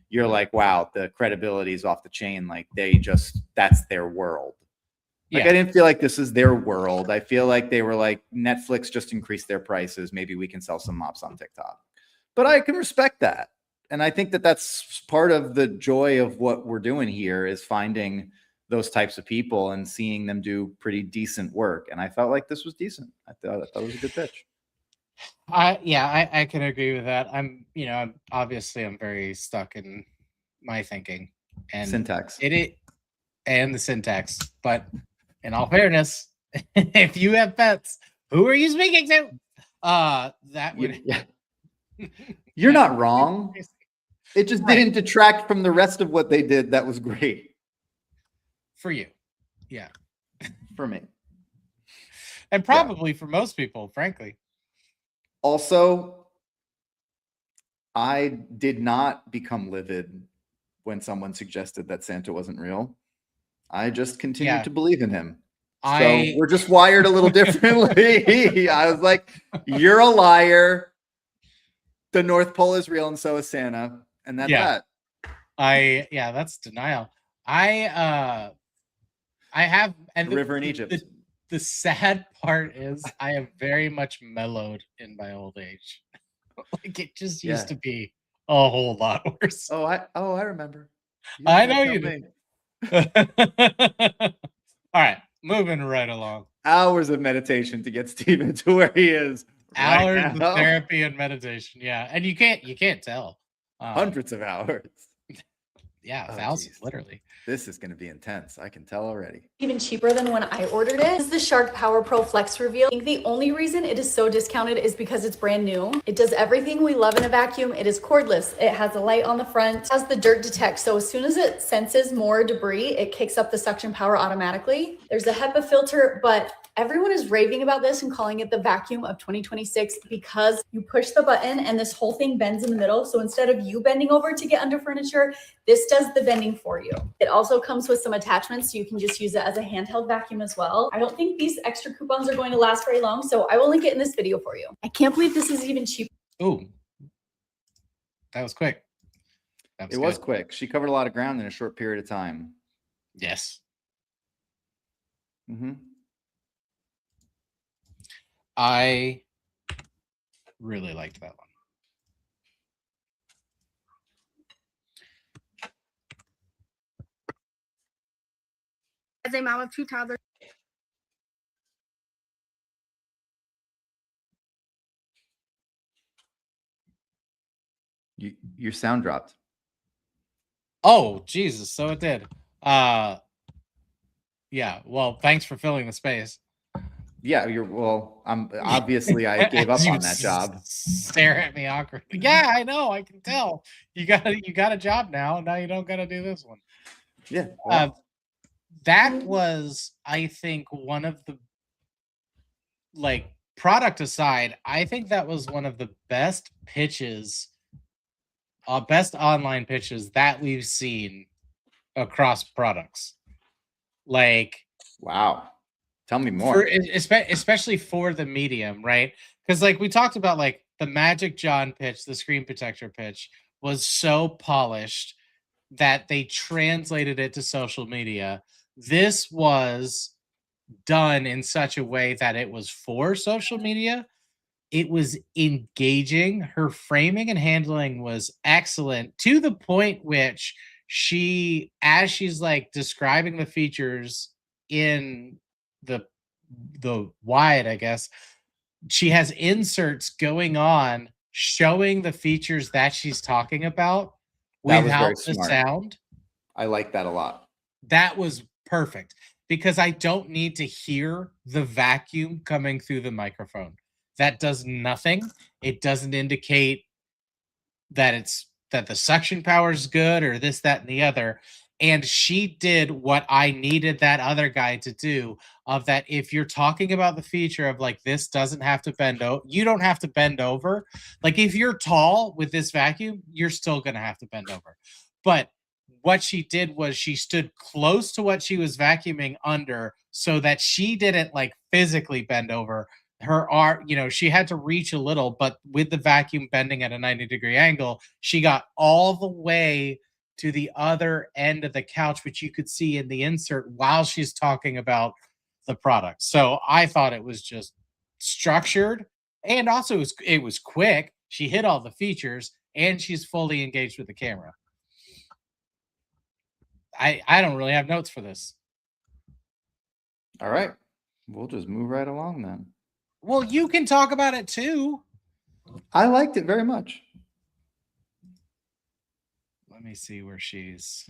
You're like, wow, the credibility is off the chain. Like that's their world. Like, Yeah. I didn't feel like this is their world. I feel like they were like, Netflix just increased their prices. Maybe we can sell some mops on TikTok. But I can respect that. And I think that that's part of the joy of what we're doing here is finding those types of people and seeing them do pretty decent work. And I felt like this was decent. I thought it was a good pitch. I can agree with that. I'm obviously I'm very stuck in my thinking and Syntax. and the syntax. But in all fairness, if you have pets, who are you speaking to? That would Yeah. You're not wrong. It just didn't detract from the rest of what they did. That was great. For you. Yeah. For me. And probably for most people, frankly. Also, I did not become livid when someone suggested that Santa wasn't real. I just continued to believe in him. So we're just wired a little differently. I was like, you're a liar. The North Pole is real, and so is Santa. And that's that. That's denial. I have, and the river in Egypt. The sad part is I am very much mellowed in my old age. Like it just used to be a whole lot worse. Oh, I remember. I know you do. All right, moving right along. Hours of meditation to get Steven to where he is. Hours of therapy and meditation. Yeah. And you can't tell. Hundreds of hours. Yeah, thousands, literally. This is going to be intense. I can tell already. Even cheaper than when I ordered it. This is the Shark Power Pro Flex Reveal. I think the only reason it is so discounted is because it's brand new. It does everything we love in a vacuum. It is cordless. It has a light on the front. It has the dirt detect. So as soon as it senses more debris, it kicks up the suction power automatically. There's a HEPA filter, but everyone is raving about this and calling it the vacuum of 2026 because you push the button and this whole thing bends in the middle. So instead of you bending over to get under furniture, this does the bending for you. It also comes with some attachments, so you can just use it as a handheld vacuum as well. I don't think these extra coupons are going to last very long, so I will link it in this video for you. I can't believe this is even cheap. Ooh, that was quick. It was quick. She covered a lot of ground in a short period of time. Yes. Mm-hmm. I really liked that one. As a mom of 2 toddlers. Your sound dropped. Oh, Jesus. So it did. Yeah. Well, thanks for filling the space. Yeah, I'm obviously I gave up on that job. Stare at me awkwardly. Yeah, I know. I can tell. You got a job now. Now you don't got to do this one. Yeah. That was, I think, one of the, like, product aside, I think that was one of the best pitches, best online pitches that we've seen across products. Like, wow. Tell me more. Especially for the medium, right? Because like we talked about, like the Magic John pitch, the screen protector pitch was so polished that they translated it to social media. This was done in such a way that it was for social media. It was engaging. Her framing and handling was excellent to the point which as she's like describing the features in the wide, I guess, she has inserts going on showing the features that she's talking about without the sound. I like that a lot. That was perfect because I don't need to hear the vacuum coming through the microphone. That does nothing. It doesn't indicate that the suction power is good or this, that, and the other. And she did what I needed that other guy to do, of that if you're talking about the feature of like, this doesn't have to bend over, you don't have to bend over. Like if you're tall with this vacuum, you're still going to have to bend over. But what she did was she stood close to what she was vacuuming under so that she didn't like physically bend over. Her arm, she had to reach a little, but with the vacuum bending at a 90-degree angle, she got all the way to the other end of the couch, which you could see in the insert while she's talking about the product. So I thought it was just structured, and also it was quick. She hit all the features, and she's fully engaged with the camera. I don't really have notes for this. All right. We'll just move right along then. Well, you can talk about it too. I liked it very much. Let me see where she's.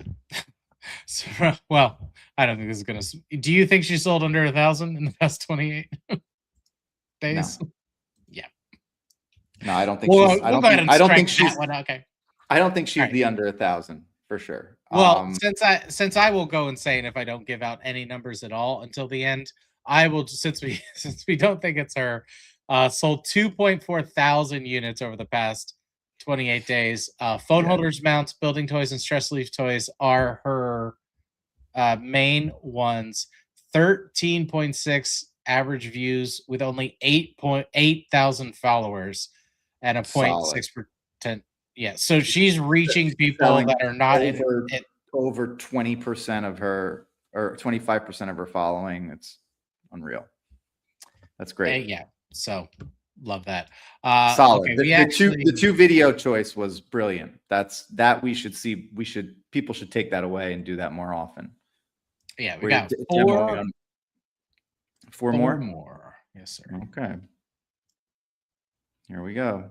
Well, I don't think this is gonna. Do you think she sold under 1,000 in the past 28 days? No. Yeah. No, I don't think Well, she's. I don't think she's. Okay. I don't think she'd Right. be under 1,000 for sure. Well, since I will go insane if I don't give out any numbers at all until the end, I will, since we don't think it's her, sold 2.4 thousand units over the past 28 days. Phone holders, mounts, building toys, and stress relief toys are her main ones. 13.6 average views with only 8.8 thousand followers and a Solid. 0.6%. Yeah, so she's reaching people Selling that are not over 20% of her, or 25% of her following. It's unreal. That's great. Yeah, so love that. Solid. Okay, the two video choice was brilliant. That we should see. People should take that away and do that more often. Yeah, we We're got four more. more. Yes, sir. Okay. Here we go.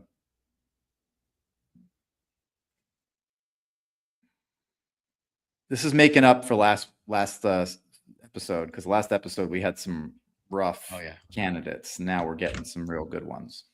This is making up for last episode, because last episode we had some rough candidates. Now we're getting some real good ones.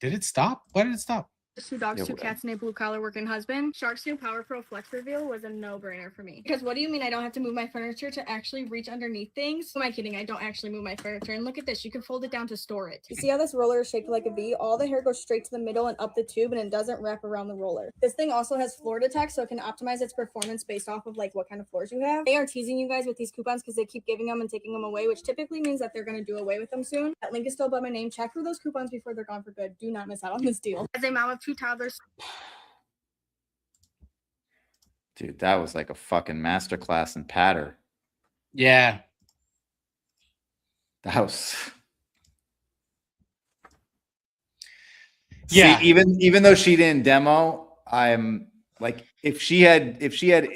Did it stop? Why did it stop? 2 dogs, 2 cats, and a blue-collar working husband. Shark's new Power Pro Flex reveal was a no-brainer for me. Because what do you mean I don't have to move my furniture to actually reach underneath things? Who am I kidding? I don't actually move my furniture. And look at this. You can fold it down to store it. You see how this roller is shaped like a V? All the hair goes straight to the middle and up the tube, and it doesn't wrap around the roller. This thing also has floor detect, so it can optimize its performance based off of like what kind of floors you have. They are teasing you guys with these coupons because they keep giving them and taking them away, which typically means that they're going to do away with them soon. That link is still above my name. Check for those coupons before they're gone for good. Do not miss out on this deal. As a mom of 2 toddlers, Dude, that was like a fucking masterclass in patter. Yeah. That was. Yeah. See, even though she didn't demo, I'm like, if she had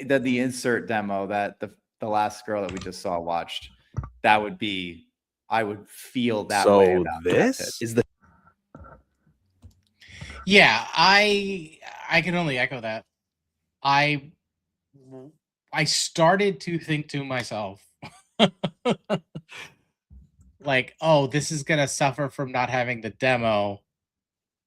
done the insert demo that the last girl that we just saw watched, that would be, I would feel that way about this is the. Yeah, I can only echo that. I started to think to myself, like, oh, this is gonna suffer from not having the demo,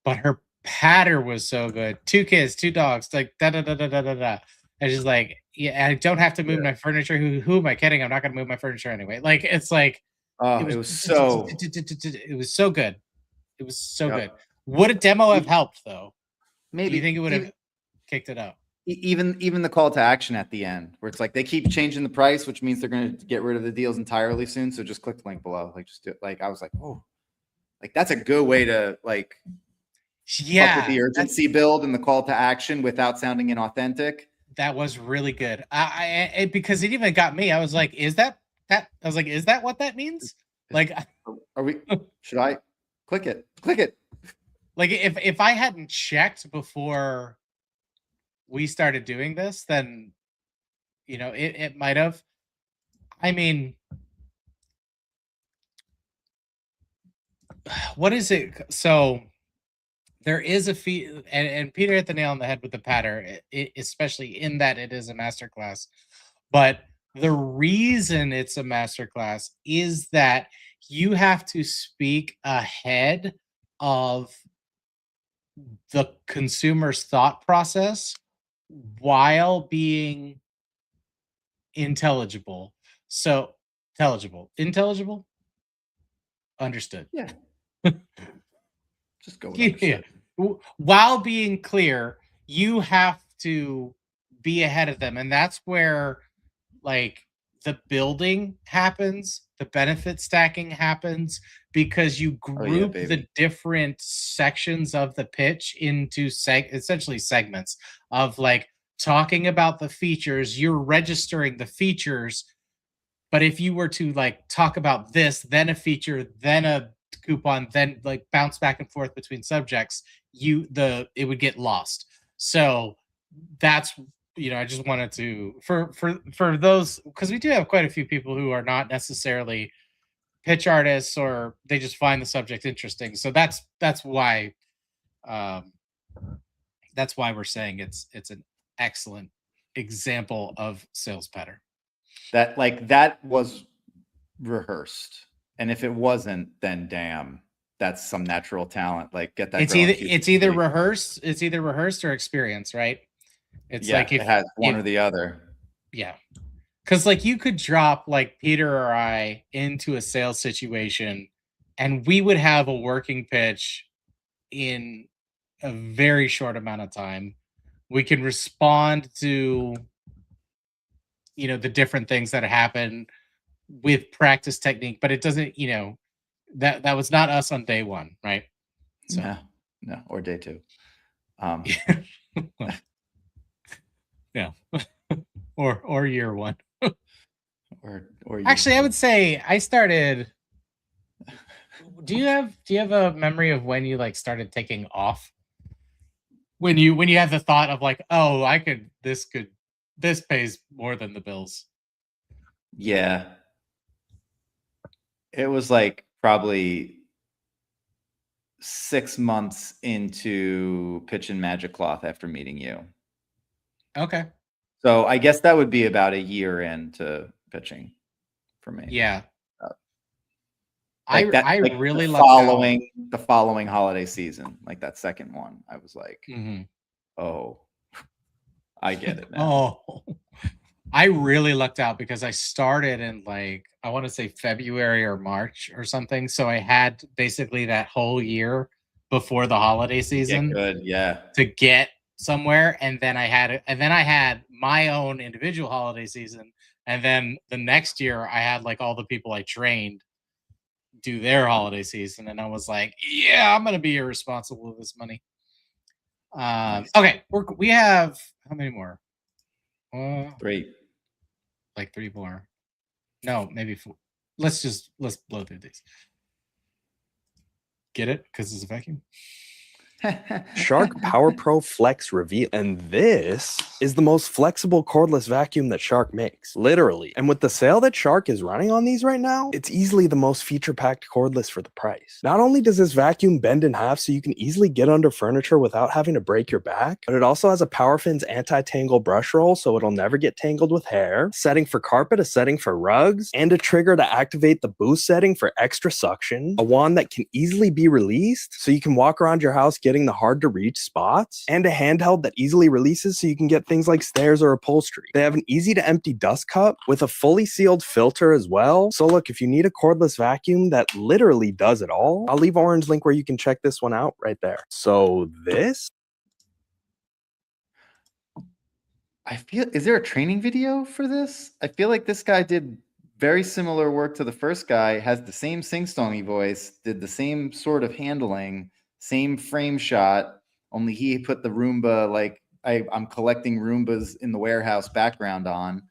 but her patter was so good. 2 kids, 2 dogs, like da da da da da da da. And she's like, yeah, I don't have to move my furniture. Who am I kidding? I'm not gonna move my furniture anyway. Like, it's like, it was so good. It was so good. Would a demo have helped though? Maybe. Do you think it would have kicked it up? Even the call to action at the end, where it's like they keep changing the price, which means they're going to get rid of the deals entirely soon. So just click the link below. Like, just do it. Like, I was like, oh, like that's a good way to like, fuck with the urgency build and the call to action without sounding inauthentic. That was really good. Because it even got me. I was like, is that? I was like, is that what that means? Like, are we? Should I click it? Click it. Like, if I hadn't checked before we started doing this, then it might have. I mean, what is it? So there is a fee, and Peter hit the nail on the head with the patter, especially in that it is a masterclass. But the reason it's a masterclass is that you have to speak ahead of the consumer's thought process while being intelligible. So intelligible, understood. Yeah. Just go. Yeah. While being clear, you have to be ahead of them, and that's where like the building happens, the benefit stacking happens, because you group the different sections of the pitch into essentially segments of like talking about the features, you're registering the features. But if you were to like talk about this, then a feature, then a coupon, then like bounce back and forth between subjects, it would get lost. So that's, I just wanted to for those, because we do have quite a few people who are not necessarily pitch artists, or they just find the subject interesting. So that's why um we're saying it's an excellent example of sales pattern. That was rehearsed, and if it wasn't, then damn, that's some natural talent. Like, get that. It's either rehearsed or experience, right? It's like if it has one or the other. Yeah. Because like you could drop like Peter or I into a sales situation and we would have a working pitch in a very short amount of time. We can respond to the different things that happen with practice technique, but it doesn't, that was not us on day one, right? So no, or day two. Yeah. or year one. or Actually, I would say I started. Do you have a memory of when you like started taking off? When you had the thought of like, oh, this pays more than the bills. Yeah. It was like probably 6 months into pitching Magic Cloth after meeting you. Okay. So I guess that would be about a year into pitching for me. Yeah. I really the following holiday season, like that second one, I was like, oh, I get it now. Oh, I really lucked out because I started in like, I want to say February or March or something. So I had basically that whole year before the holiday season to get somewhere. And then I had my own individual holiday season. And then the next year I had like all the people I trained do their holiday season. And I was like, yeah, I'm going to be irresponsible with this money. Okay. We have how many more? 3. Like 3 more. No, maybe 4. Let's blow through these. Get it? Because it's a vacuum. Shark Power Pro Flex Reveal. And this is the most flexible cordless vacuum that Shark makes. Literally. And with the sale that Shark is running on these right now, it's easily the most feature-packed cordless for the price. Not only does this vacuum bend in half so you can easily get under furniture without having to break your back, but it also has a PowerFins anti-tangle brush roll so it'll never get tangled with hair, setting for carpet, a setting for rugs, and a trigger to activate the boost setting for extra suction, a wand that can easily be released so you can walk around your house getting the hard to reach spots, and a handheld that easily releases so you can get things like stairs or upholstery. They have an easy to empty dust cup with a fully sealed filter as well. So look, if you need a cordless vacuum that literally does it all, I'll leave Orange link where you can check this one out right there. So this, is there a training video for this? I feel like this guy did very similar work to the first guy, has the same sing-songy voice, did the same sort of handling, same frame shot, only he put the Roomba, like I'm collecting Roombas in the warehouse background on.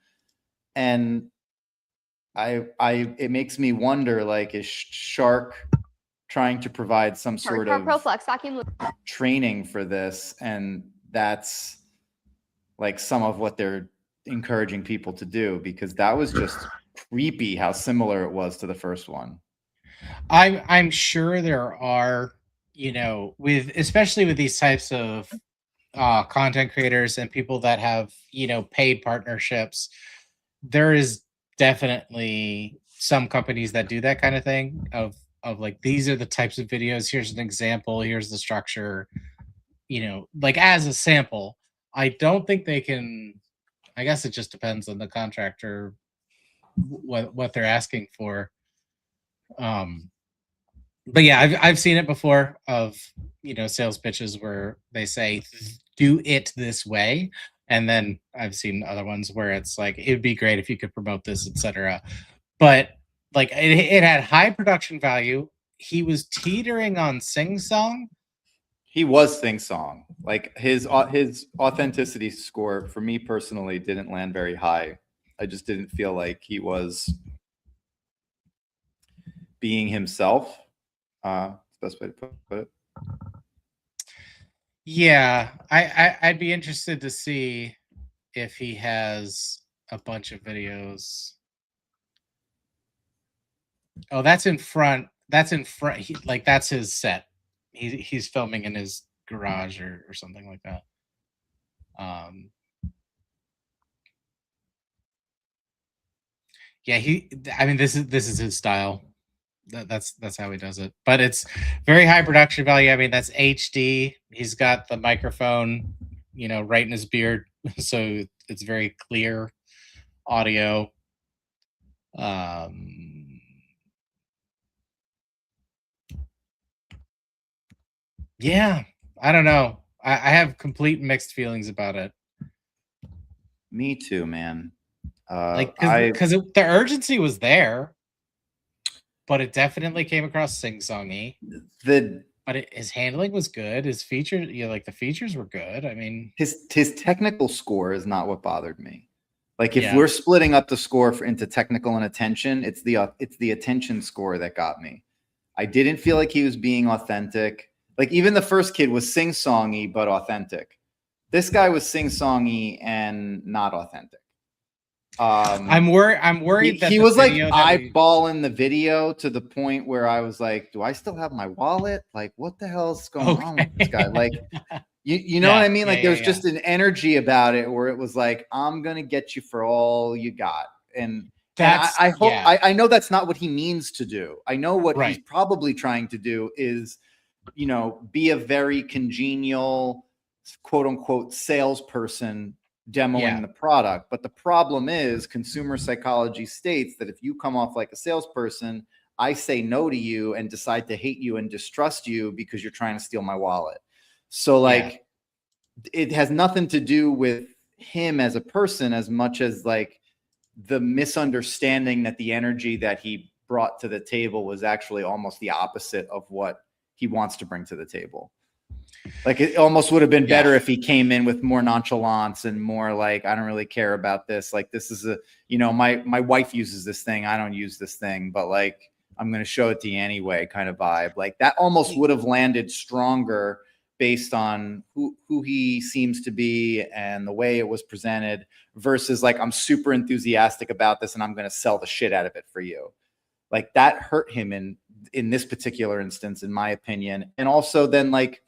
And it makes me wonder, like, is Shark trying to provide some sort of Pro Flex vacuum training for this? And that's like some of what they're encouraging people to do, because that was just creepy how similar it was to the first one. I'm sure there are, especially with these types of content creators and people that have, paid partnerships, there is definitely some companies that do that kind of thing of like, these are the types of videos. Here's an example. Here's the structure, like as a sample. I don't think they can, I guess it just depends on the contractor, what they're asking for. But yeah, I've seen it before of, sales pitches where they say, do it this way. And then I've seen other ones where it's like, it'd be great if you could promote this, etc. But like it had high production value. He was teetering on sing song, He was sing song. Like his authenticity score for me personally didn't land very high. I just didn't feel like he was being himself. Best way to put it. Yeah, I'd be interested to see if he has a bunch of videos. Oh, that's in front. That's in front. Like that's his set. He's filming in his garage or something like that. Yeah, I mean, this is his style. That's how he does it. But it's very high production value. I mean, that's HD. He's got the microphone, right in his beard, so it's very clear audio. Yeah, I don't know. I have complete mixed feelings about it. Me too, man. Because the urgency was there, but it definitely came across sing-songy. But his handling was good. His features, like the features were good. I mean, his technical score is not what bothered me. Like if we're splitting up the score into technical and attention, it's the attention score that got me. I didn't feel like he was being authentic. Like even the first kid was sing-songy but authentic. This guy was sing-songy and not authentic. I'm worried that he was like eyeballing the video to the point where I was like, do I still have my wallet? Like, what the hell's going on with this guy? Like, you know what I mean? Like there's just an energy about it where it was like, I'm going to get you for all you got. And I hope, I know that's not what he means to do. I know what he's probably trying to do is, be a very congenial, quote unquote, salesperson demoing the product. But the problem is consumer psychology states that if you come off like a salesperson, I say no to you and decide to hate you and distrust you because you're trying to steal my wallet. So like it has nothing to do with him as a person as much as like the misunderstanding that the energy that he brought to the table was actually almost the opposite of what he wants to bring to the table. Like it almost would have been better if he came in with more nonchalance and more like, I don't really care about this. Like this is my wife uses this thing. I don't use this thing, but like, I'm going to show it to you anyway kind of vibe. Like that almost would have landed stronger based on who he seems to be and the way it was presented versus like, I'm super enthusiastic about this and I'm going to sell the shit out of it for you. Like that hurt him in this particular instance, in my opinion. And also then like,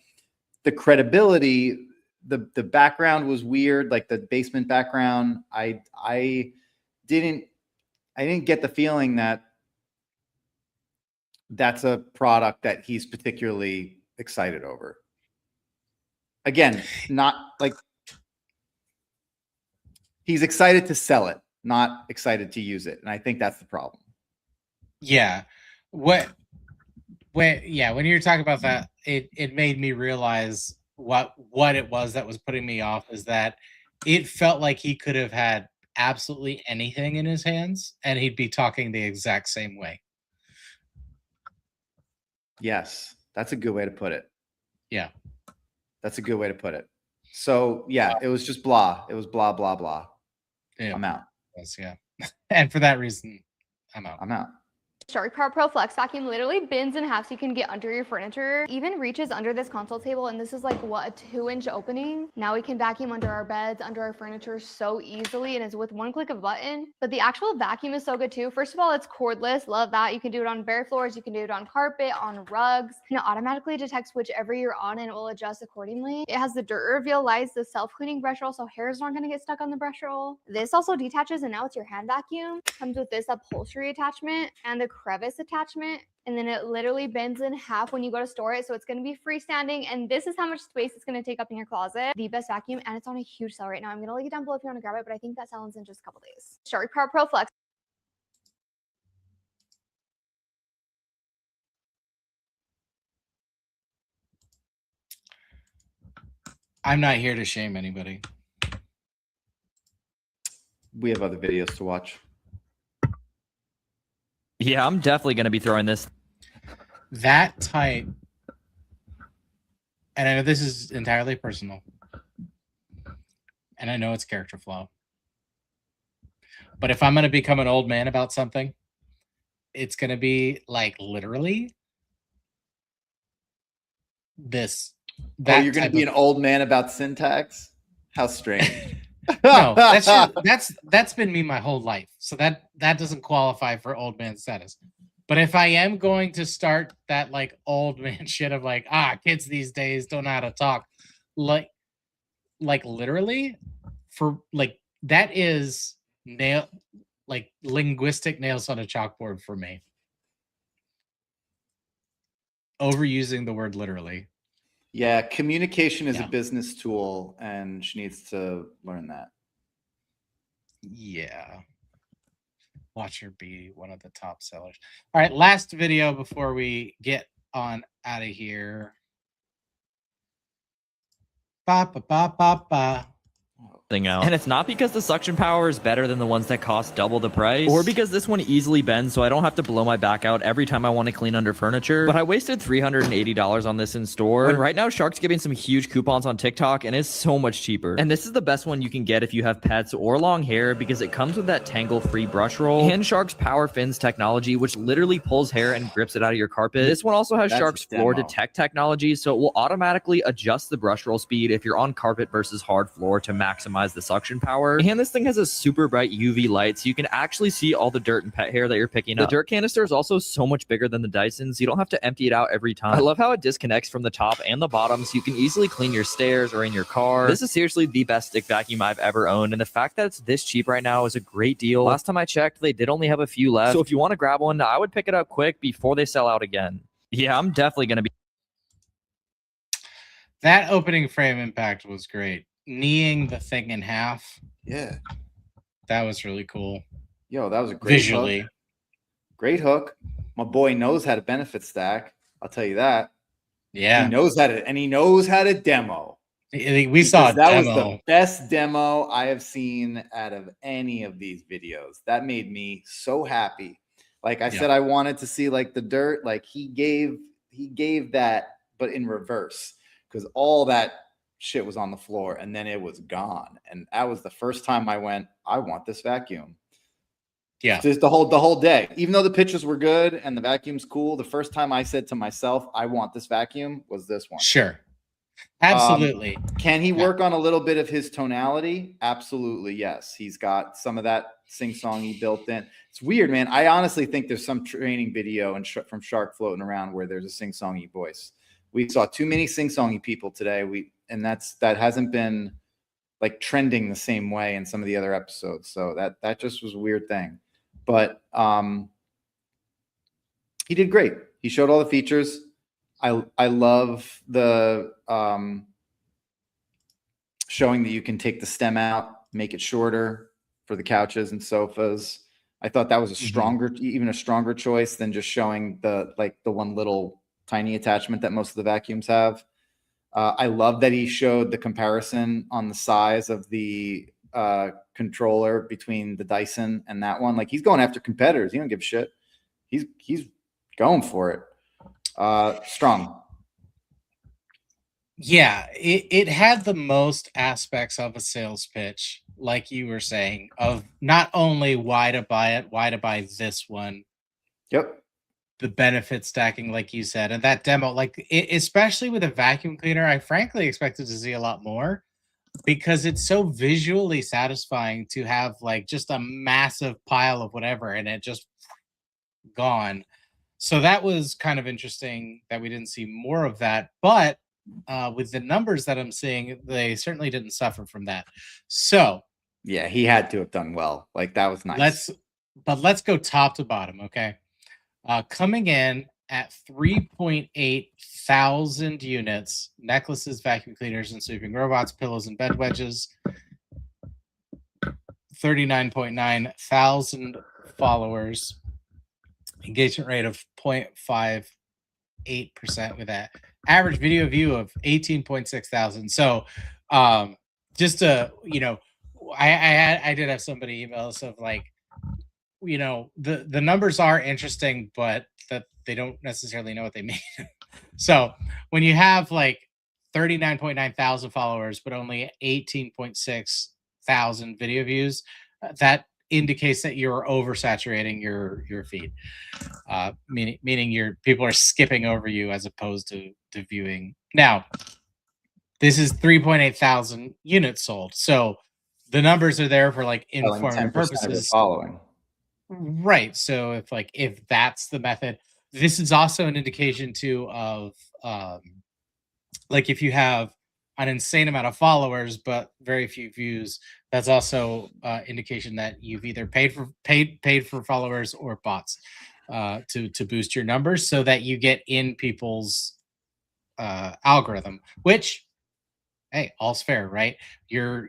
the credibility, the background was weird, like the basement background. I didn't get the feeling that that's a product that he's particularly excited over. Again, not like he's excited to sell it, not excited to use it. And I think that's the problem. Yeah. When you're talking about that, it made me realize what it was that was putting me off is that it felt like he could have had absolutely anything in his hands and he'd be talking the exact same way. Yes, that's a good way to put it. Yeah. That's a good way to put it. So yeah, it was just blah. It was blah, blah, blah. Yeah. I'm out. Yes, yeah. And for that reason, I'm out. Shark Power Pro Flex Vacuum literally bends in half so you can get under your furniture. Even reaches under this console table, and this is like, what, a 2-inch opening? Now we can vacuum under our beds, under our furniture so easily, and it's with one click of a button. But the actual vacuum is so good too. First of all, it's cordless. Love that. You can do it on bare floors. You can do it on carpet, on rugs. And it automatically detects whichever you're on and it will adjust accordingly. It has the dirt reveal lights, the self-cleaning brush roll, so hairs aren't going to get stuck on the brush roll. This also detaches and now it's your hand vacuum. Comes with this upholstery attachment and the crevice attachment, and then it literally bends in half when you go to store it, so it's going to be freestanding, and this is how much space it's going to take up in your closet. The best vacuum, and it's on a huge sale right now. I'm going to link it down below if you want to grab it, but I think that sells in just a couple days. Shark Power Pro Flex. I'm not here to shame anybody. We have other videos to watch. Yeah, I'm definitely going to be throwing this. That type and I know this is entirely personal, and I know it's character flaw, but if I'm going to become an old man about something, it's going to be like literally this. Oh, you're going to be an old man about syntax? How strange. No, that's been me my whole life. So that doesn't qualify for old man status. But if I am going to start that like old man shit of like, kids these days don't know how to talk, like literally, for like that is linguistic nails on a chalkboard for me. Overusing the word literally. Yeah, communication is a business tool, and she needs to learn that. Yeah. Watch her be one of the top sellers. All right, last video before we get on out of here. Ba ba ba ba ba. Out. And it's not because the suction power is better than the ones that cost double the price, or because this one easily bends so I don't have to blow my back out every time I want to clean under furniture, but I wasted $380 on this in store, and right now Shark's giving some huge coupons on TikTok, and it's so much cheaper. And this is the best one you can get if you have pets or long hair, because it comes with that tangle-free brush roll, and Shark's Power Fins technology, which literally pulls hair and grips it out of your carpet. This one also has Shark's Floor Detect technology, so it will automatically adjust the brush roll speed if you're on carpet versus hard floor to maximize the suction power. And this thing has a super bright UV light, so you can actually see all the dirt and pet hair that you're picking up. The dirt canister is also so much bigger than the Dyson, so you don't have to empty it out every time. I love how it disconnects from the top and the bottom, so you can easily clean your stairs or in your car. This is seriously the best stick vacuum I've ever owned, and the fact that it's this cheap right now is a great deal. Last time I checked, they did only have a few left, so if you want to grab one, I would pick it up quick before they sell out again. Yeah, I'm definitely going to be... That opening frame impact was great. Kneeing the thing in half. Yeah. That was really cool. Yo, that was a great visually. Hook. Great hook. My boy knows how to benefit stack. I'll tell you that. Yeah. He knows how to, and he knows how to demo. We saw a that demo. Was the best demo I have seen out of any of these videos. That made me so happy. Like I said, I wanted to see like the dirt. Like he gave that, but in reverse, because all that shit was on the floor and then it was gone. And that was the first time I went, I want this vacuum. Yeah. Just the whole day. Even though the pictures were good and the vacuum's cool, the first time I said to myself, I want this vacuum, was this one. Sure. Absolutely. Can he work on a little bit of his tonality? Absolutely, yes. He's got some of that sing-songy built in. It's weird, man. I honestly think there's some training video from Shark floating around where there's a sing-songy voice. We saw too many sing-songy people today. That hasn't been like trending the same way in some of the other episodes. So that just was a weird thing. But he did great. He showed all the features. I love the showing that you can take the stem out, make it shorter for the couches and sofas. I thought that was even a stronger choice than just showing the one little tiny attachment that most of the vacuums have. I love that he showed the comparison on the size of the controller between the Dyson and that one. Like he's going after competitors. He don't give a shit. He's going for it. Strong. Yeah, it had the most aspects of a sales pitch, like you were saying, of not only why to buy it, why to buy this one. Yep. The benefit stacking, like you said, and that demo, especially with a vacuum cleaner, I frankly expected to see a lot more, because it's so visually satisfying to have like just a massive pile of whatever and it just gone. So that was kind of interesting that we didn't see more of that. But with the numbers that I'm seeing, they certainly didn't suffer from that. So yeah, he had to have done well. Like that was nice. Let's go top to bottom, okay? Coming in at 3.8 thousand units, necklaces, vacuum cleaners, and sweeping robots, pillows, and bed wedges. 39.9 thousand followers. Engagement rate of 0.58% with that. Average video view of 18.6 thousand. So just to, I did have somebody email us of like, the numbers are interesting, but that they don't necessarily know what they mean. So when you have like 39.9 thousand followers, but only 18.6 thousand video views, that indicates that you're oversaturating your feed. Meaning your people are skipping over you as opposed to viewing. Now, this is 3.8 thousand units sold, so the numbers are there for like Telling informative 10% of your purposes. following. Right. So if that's the method, this is also an indication too of like if you have an insane amount of followers but very few views, that's also indication that you've either paid for followers or bots to boost your numbers so that you get in people's algorithm, which, hey, all's fair, right? You're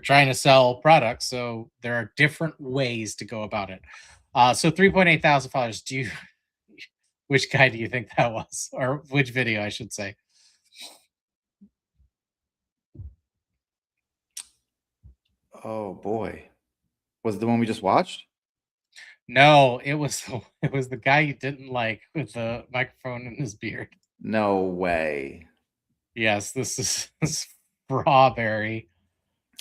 trying to sell products, so there are different ways to go about it. So 3.8 thousand followers. Which guy do you think that was, or which video, I should say? Oh boy, was it the one we just watched? No, it was the guy you didn't like with the microphone in his beard. No way. Yes, this is Strawberry.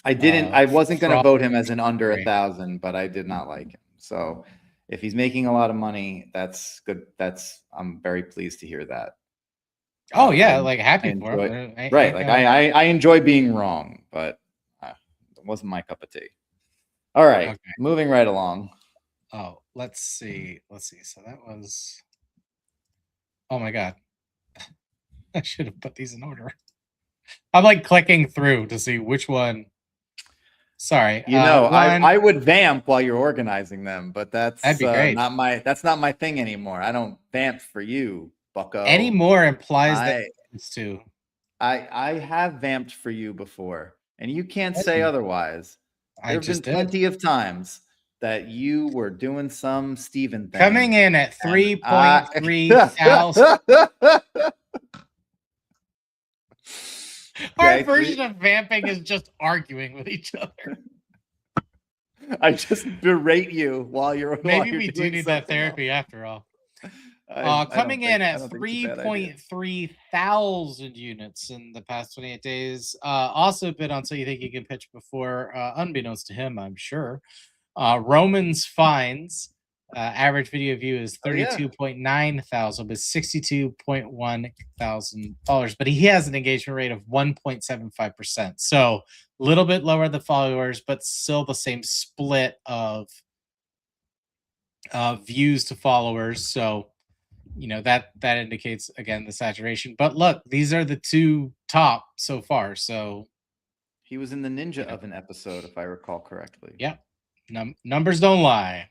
I wasn't going to vote him as an under Strawberry. 1,000, but I did not like him. So if he's making a lot of money, that's good. I'm very pleased to hear that. Oh yeah, I- like I happy for enjoy- him. Right. Like I enjoy being wrong, but it wasn't my cup of tea. All right. Okay. Moving right along. Oh, let's see. So that was. Oh my god, I should have put these in order. I'm like clicking through to see which one. Sorry, I would vamp while you're organizing them, but That'd be great. that's not my thing anymore. I don't vamp for you, bucko. Anymore implies that it's too. I have vamped for you before, and you can't Thank say you. otherwise. I There have been just did. plenty of times that you were doing some Steven thing. Coming in at and 3.3 thousand. Our Okay, version of vamping is just arguing with each other. I just berate you while you're. Maybe we do need that therapy after all. Coming in at 3.3 thousand units in the past 28 days. Also been on So You Think You Can Pitch before, unbeknownst to him, I'm sure. Roman's Finds. Average video view is 32.9 thousand with 62.1 thousand followers, but he has an engagement rate of 1.75%. So a little bit lower the followers, but still the same split of views to followers. So that indicates again the saturation. But look, these are the two top so far. So he was in the Ninja Oven episode, if I recall correctly. Yeah, numbers don't lie.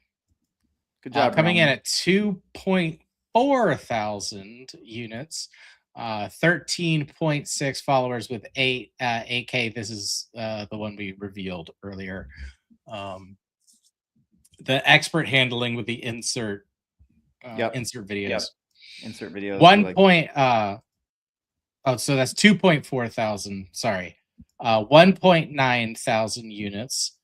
Good job. Coming in at 2.4 thousand units, 13.6 followers with 8K. This is the one we revealed earlier. The expert handling with the insert videos. Yep. Insert videos. So that's 2.4 thousand. Sorry, 1.9 thousand units.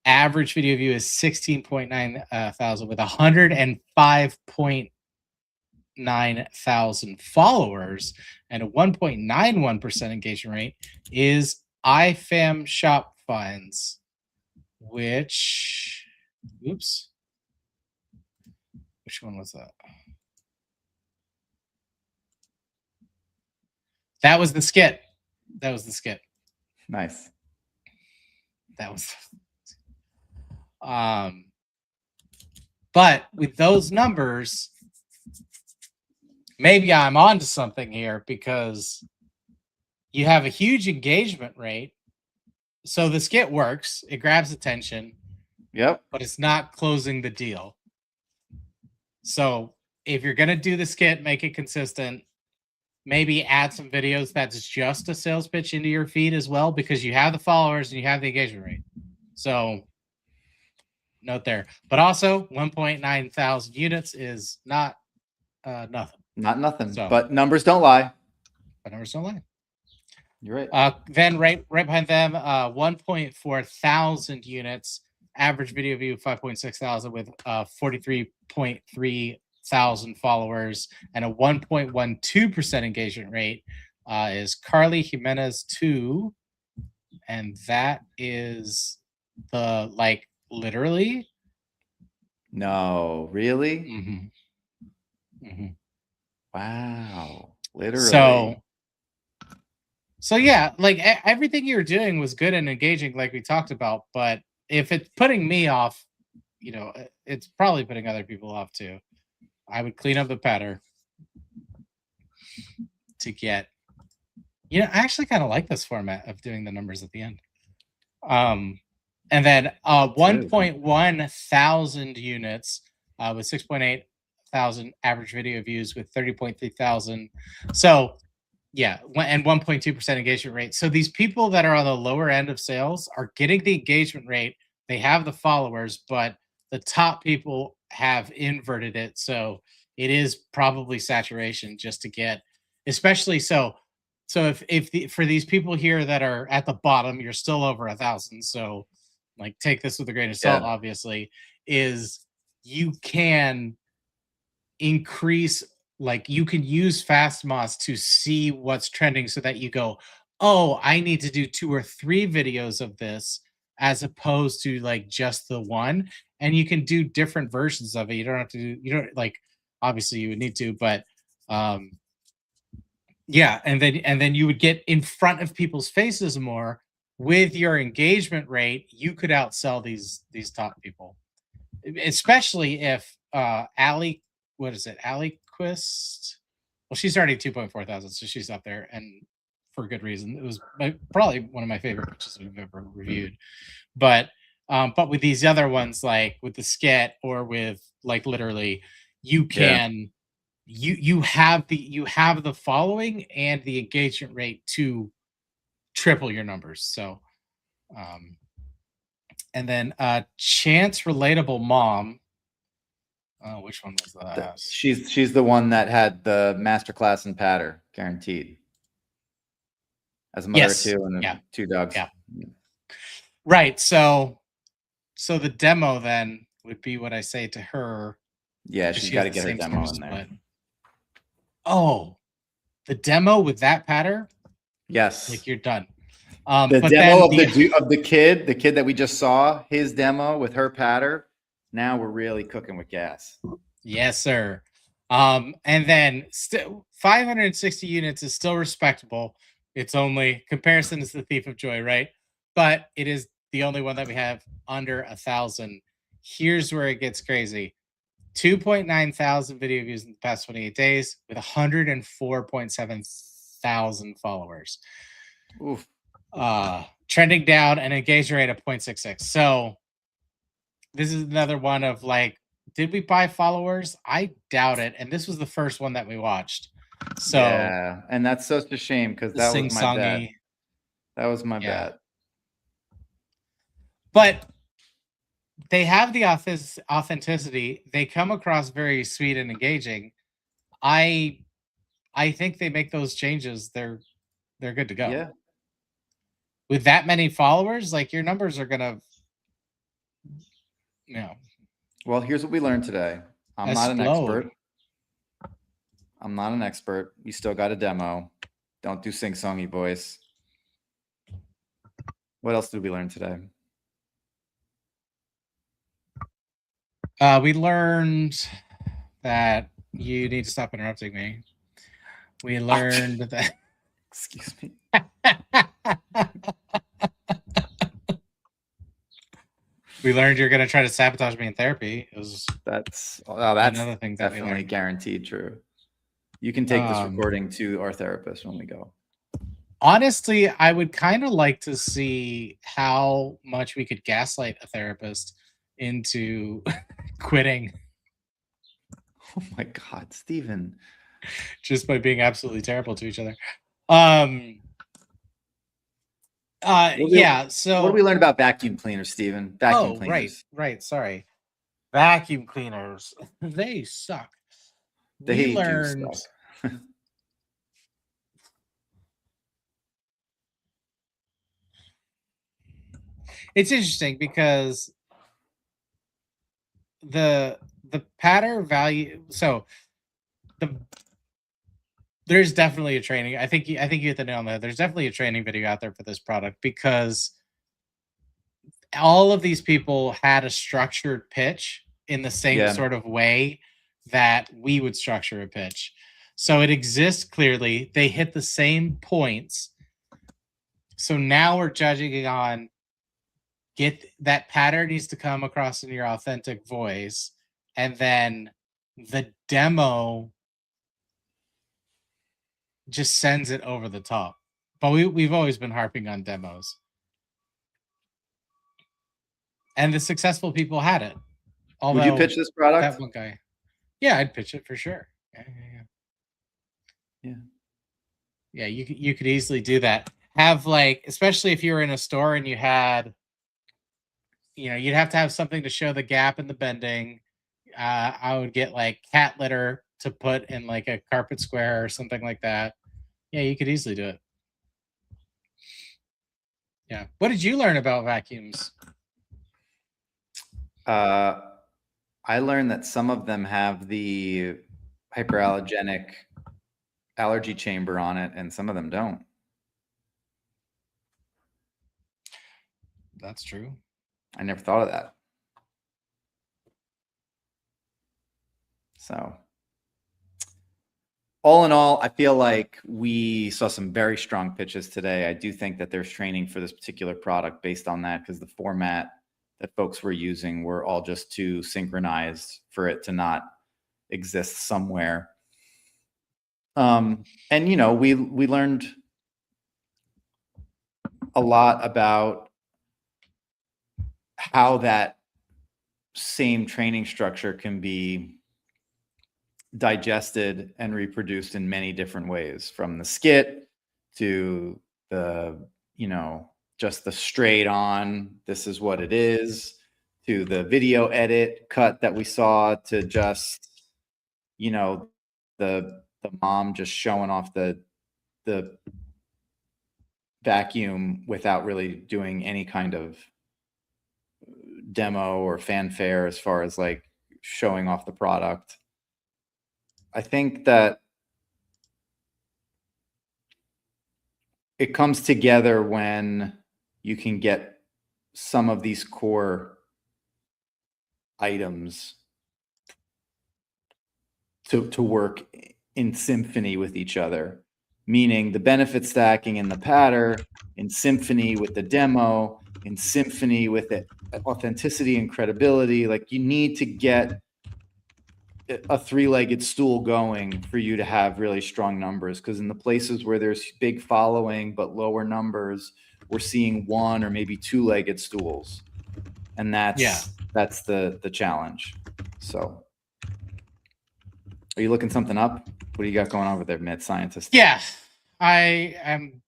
Average video view is 16.9 thousand with 105.9 thousand followers, and a 1.91% engagement rate is iFam Shop Finds, which one was that? That was the skit. Nice. That was. But with those numbers, maybe I'm onto something here, because you have a huge engagement rate. So the skit works, it grabs attention. Yep. But it's not closing the deal. So if you're going to do the skit, make it consistent. Maybe add some videos that's just a sales pitch into your feed as well, because you have the followers and you have the engagement rate. So note there. But also 1.9 thousand units is not nothing. Not nothing. So, but numbers don't lie. You're right. Then right behind them, 1.4 thousand units. Average video view 5.6 thousand with 43.3 thousand followers and a 1.12% engagement rate. is Carly Jimenez 2, and that is the like literally. No, really? Wow, literally. So yeah, like everything you were doing was good and engaging, like we talked about. But if it's putting me off, it's probably putting other people off too. I would clean up the patter to get. I actually kind of like this format of doing the numbers at the end. And then 1.1 thousand units with 6.8 thousand average video views with 30.3 thousand. So yeah, and 1.2% engagement rate. So these people that are on the lower end of sales are getting the engagement rate. They have the followers, but the top people have inverted it. So it is probably saturation just to get, especially so. So for these people here that are at the bottom, you're still over 1,000. So like take this with a grain of salt, obviously, is you can increase, like you can use FastMoss to see what's trending so that you go, oh, I need to do 2 or 3 videos of this as opposed to like just the one. And you can do different versions of it. You don't have to do, like, obviously you would need to, but yeah, and then you would get in front of people's faces more. With your engagement rate, you could outsell these top people, especially if Allie, what is it, Allie Quist? Well, she's already 2.4 thousand, so she's up there, and for good reason. It was probably one of my favorite pictures we've ever reviewed. But with these other ones, like with the skit or with like literally, you can you have the following and the engagement rate to triple your numbers. So and then Chance Relatable Mom, which one was that? She's the one that had the masterclass in patter, guaranteed, as a mother of 2 and 2 dogs. Right. So the demo then would be what I say to her. Yeah, she's got to get her demo in there. Oh, the demo with that patter? Yes. Like you're done. The demo of the kid that we just saw, his demo with her patter. Now we're really cooking with gas. Yes, sir. And then still 560 units is still respectable. It's only comparison is the thief of joy, right? But it is the only one that we have under 1,000. Here's where it gets crazy. 2.9 thousand video views in the past 28 days with 104.7 thousand followers. Oof. Trending down and engagement rate of 0.66. So this is another one of like, did we buy followers? I doubt it. And this was the first one that we watched. So yeah, and that's such a shame because that was my bad. That was my bad. But they have the authenticity. They come across very sweet and engaging. I think they make those changes. They're good to go. Yeah. With that many followers, like your numbers are gonna, Well, here's what we learned today. I'm not an expert. I'm not an expert. You still got a demo. Don't do sing-songy voice. What else did we learn today? We learned that you need to stop interrupting me. We learned that. Excuse me. We learned you're going to try to sabotage me in therapy. That's another thing that definitely guaranteed true. You can take this recording to our therapist when we go. Honestly, I would kind of like to see how much we could gaslight a therapist into quitting. Oh my God, Steven. Just by being absolutely terrible to each other. So what do we learn about vacuum cleaners, Steven? Vacuum cleaners. Right. Sorry. Vacuum cleaners. They suck. They do suck. It's interesting because the patter value, so there's definitely a training. I think you hit the nail on the head. There's definitely a training video out there for this product because all of these people had a structured pitch in the same Yeah. sort of way that we would structure a pitch. So it exists clearly. They hit the same points. So now we're judging it on get that pattern needs to come across in your authentic voice, and then the demo just sends it over the top. But we've always been harping on demos. And the successful people had it. Although Would you pitch this product? that one guy. Yeah, I'd pitch it for sure. Yeah, you could easily do that. Have like, especially if you were in a store and you had, you'd have to have something to show the gap in the bending. I would get like cat litter to put in like a carpet square or something like that. Yeah, you could easily do it. Yeah. What did you learn about vacuums? I learned that some of them have the hyperallergenic allergy chamber on it, and some of them don't. That's true. I never thought of that. So, all in all, I feel like we saw some very strong pitches today. I do think that there's training for this particular product based on that, because the format that folks were using were all just too synchronized for it to not exist somewhere. And we learned a lot about how that same training structure can be digested and reproduced in many different ways, from the skit to the, just the straight on, this is what it is, to the video edit cut that we saw, to just, the mom just showing off the vacuum without really doing any kind of demo or fanfare as far as like showing off the product. I think that it comes together when you can get some of these core items to work in symphony with each other, meaning the benefit stacking in the patter, in symphony with the demo, in symphony with the authenticity and credibility. Like, you need to get a three-legged stool going for you to have really strong numbers, because in the places where there's big following but lower numbers, we're seeing one or maybe two-legged stools, and that's the challenge. So, are you looking something up? What do you got going on over there, mad scientist? Yeah, I'm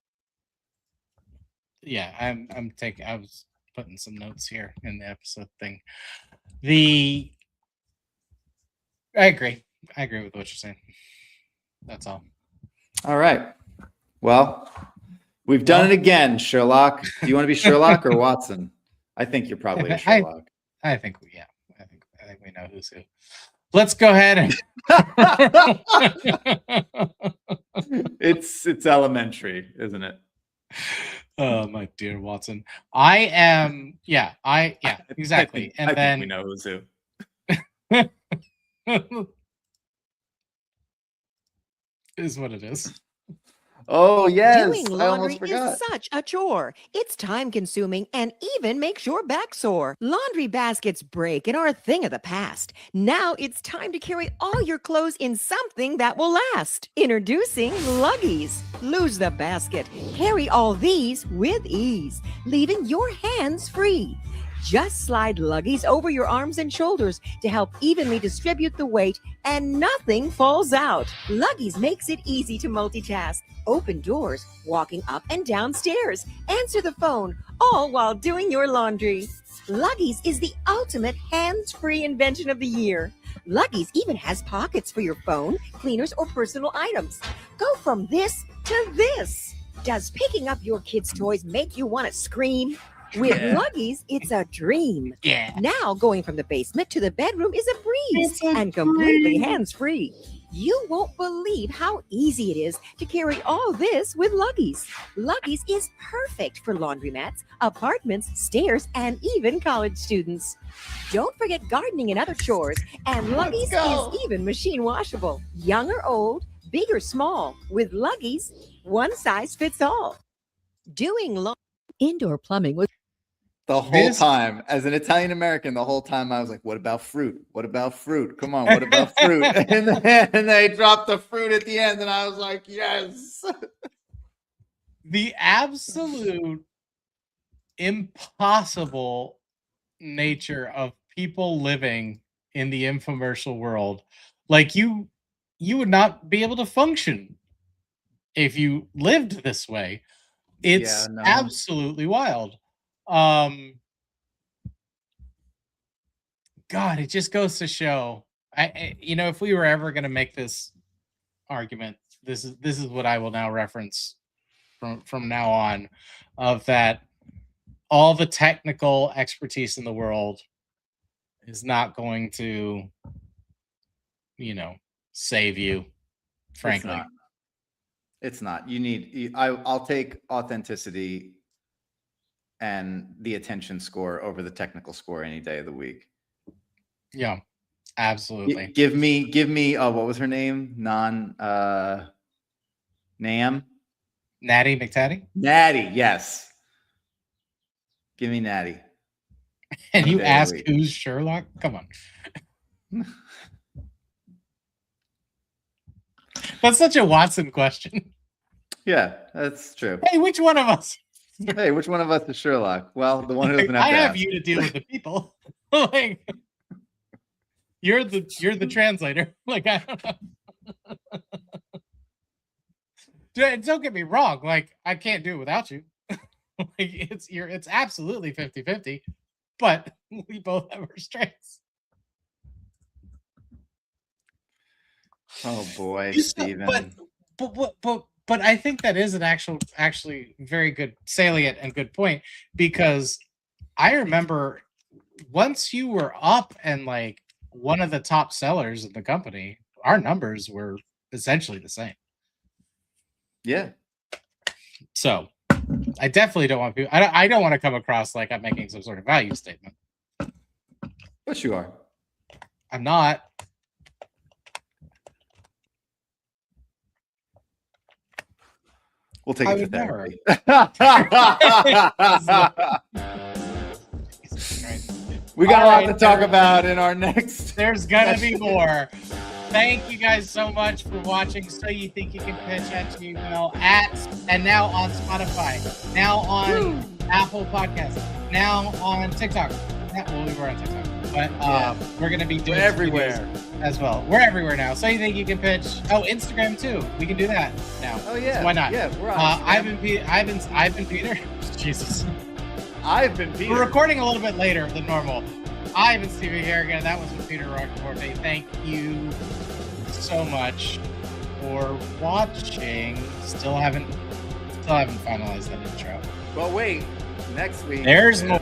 taking. I was putting some notes here in the episode thing. I agree with what you're saying. That's all. All right. Well, we've done it again, Sherlock. Do you want to be Sherlock or Watson? I think you're probably a Sherlock. I think we know who's who. Let's go ahead and it's elementary, isn't it? Oh, my dear Watson. Exactly. I think we know who's who. Is what it is. Oh, yes. Doing I laundry almost forgot. is such a chore. It's time consuming and even makes your back sore. Laundry baskets break and are a thing of the past. Now it's time to carry all your clothes in something that will last. Introducing Luggies. Lose the basket. Carry all these with ease, leaving your hands free. Just slide Luggies over your arms and shoulders to help evenly distribute the weight, and nothing falls out. Luggies makes it easy to multitask. Open doors, walking up and down stairs, answer the phone, all while doing your laundry. Luggies is the ultimate hands-free invention of the year. Luggies even has pockets for your phone, cleaners, or personal items. Go from this to this. Does picking up your kids' toys make you want to scream? With Luggies, it's a dream. Yeah. Now going from the basement to the bedroom is a breeze and completely hands-free. You won't believe how easy it is to carry all this with Luggies. Luggies is perfect for laundromats, apartments, stairs, and even college students. Don't forget gardening and other chores, and Luggies is even machine washable. Young or old, big or small, with Luggies, one size fits all. Doing indoor plumbing with The whole time, as an Italian American, the whole time I was like, what about fruit? What about fruit? Come on, what about fruit? And they dropped the fruit at the end, and I was like, yes. The absolute impossible nature of people living in the infomercial world. Like you would not be able to function if you lived this way. It's absolutely wild. God, it just goes to show, if we were ever going to make this argument, this is what I will now reference from now on, of that all the technical expertise in the world is not going to, save you, frankly. It's not. I'll take authenticity and the attention score over the technical score any day of the week. Yeah, absolutely. Give me what was her name? Nam? Natty McTatty? Natty, yes. Give me Natty. And you ask who's Sherlock? Come on. That's such a Watson question. Yeah, that's true. Hey, which one of us? Hey, which one of us is Sherlock? Well, the one who doesn't have I to have ask. you to deal with the people. Like, you're the translator. Like, I don't know. Don't get me wrong. Like, I can't do it without you. Like, it's absolutely 50-50, but we both have our strengths. Oh boy, Steven. But I think that is an actually very good salient and good point, because I remember once you were up and like one of the top sellers in the company, our numbers were essentially the same. Yeah. So I definitely don't want people. I don't want to come across like I'm making some sort of value statement. Yes, you are. I'm not. We'll take it to therapy. We got a lot to talk about in our next. There's gonna be more. Thank you guys so much for watching. So You Think You Can Pitch at Gmail and now on Spotify, now on Apple Podcasts, now on TikTok. Well, we were on TikTok, but we're gonna be doing everywhere as well. We're everywhere now. So You Think You Can Pitch? Oh, Instagram too. We can do that now. Oh yeah. So why not? Yeah, we're on. I've been Peter. Jesus. I've been Peter. We're recording a little bit later than normal. I've been Stevie Garrigan. That was with Peter Rockforte. Thank you so much for watching. Still haven't finalized that intro. Well, wait. Next week. There's more.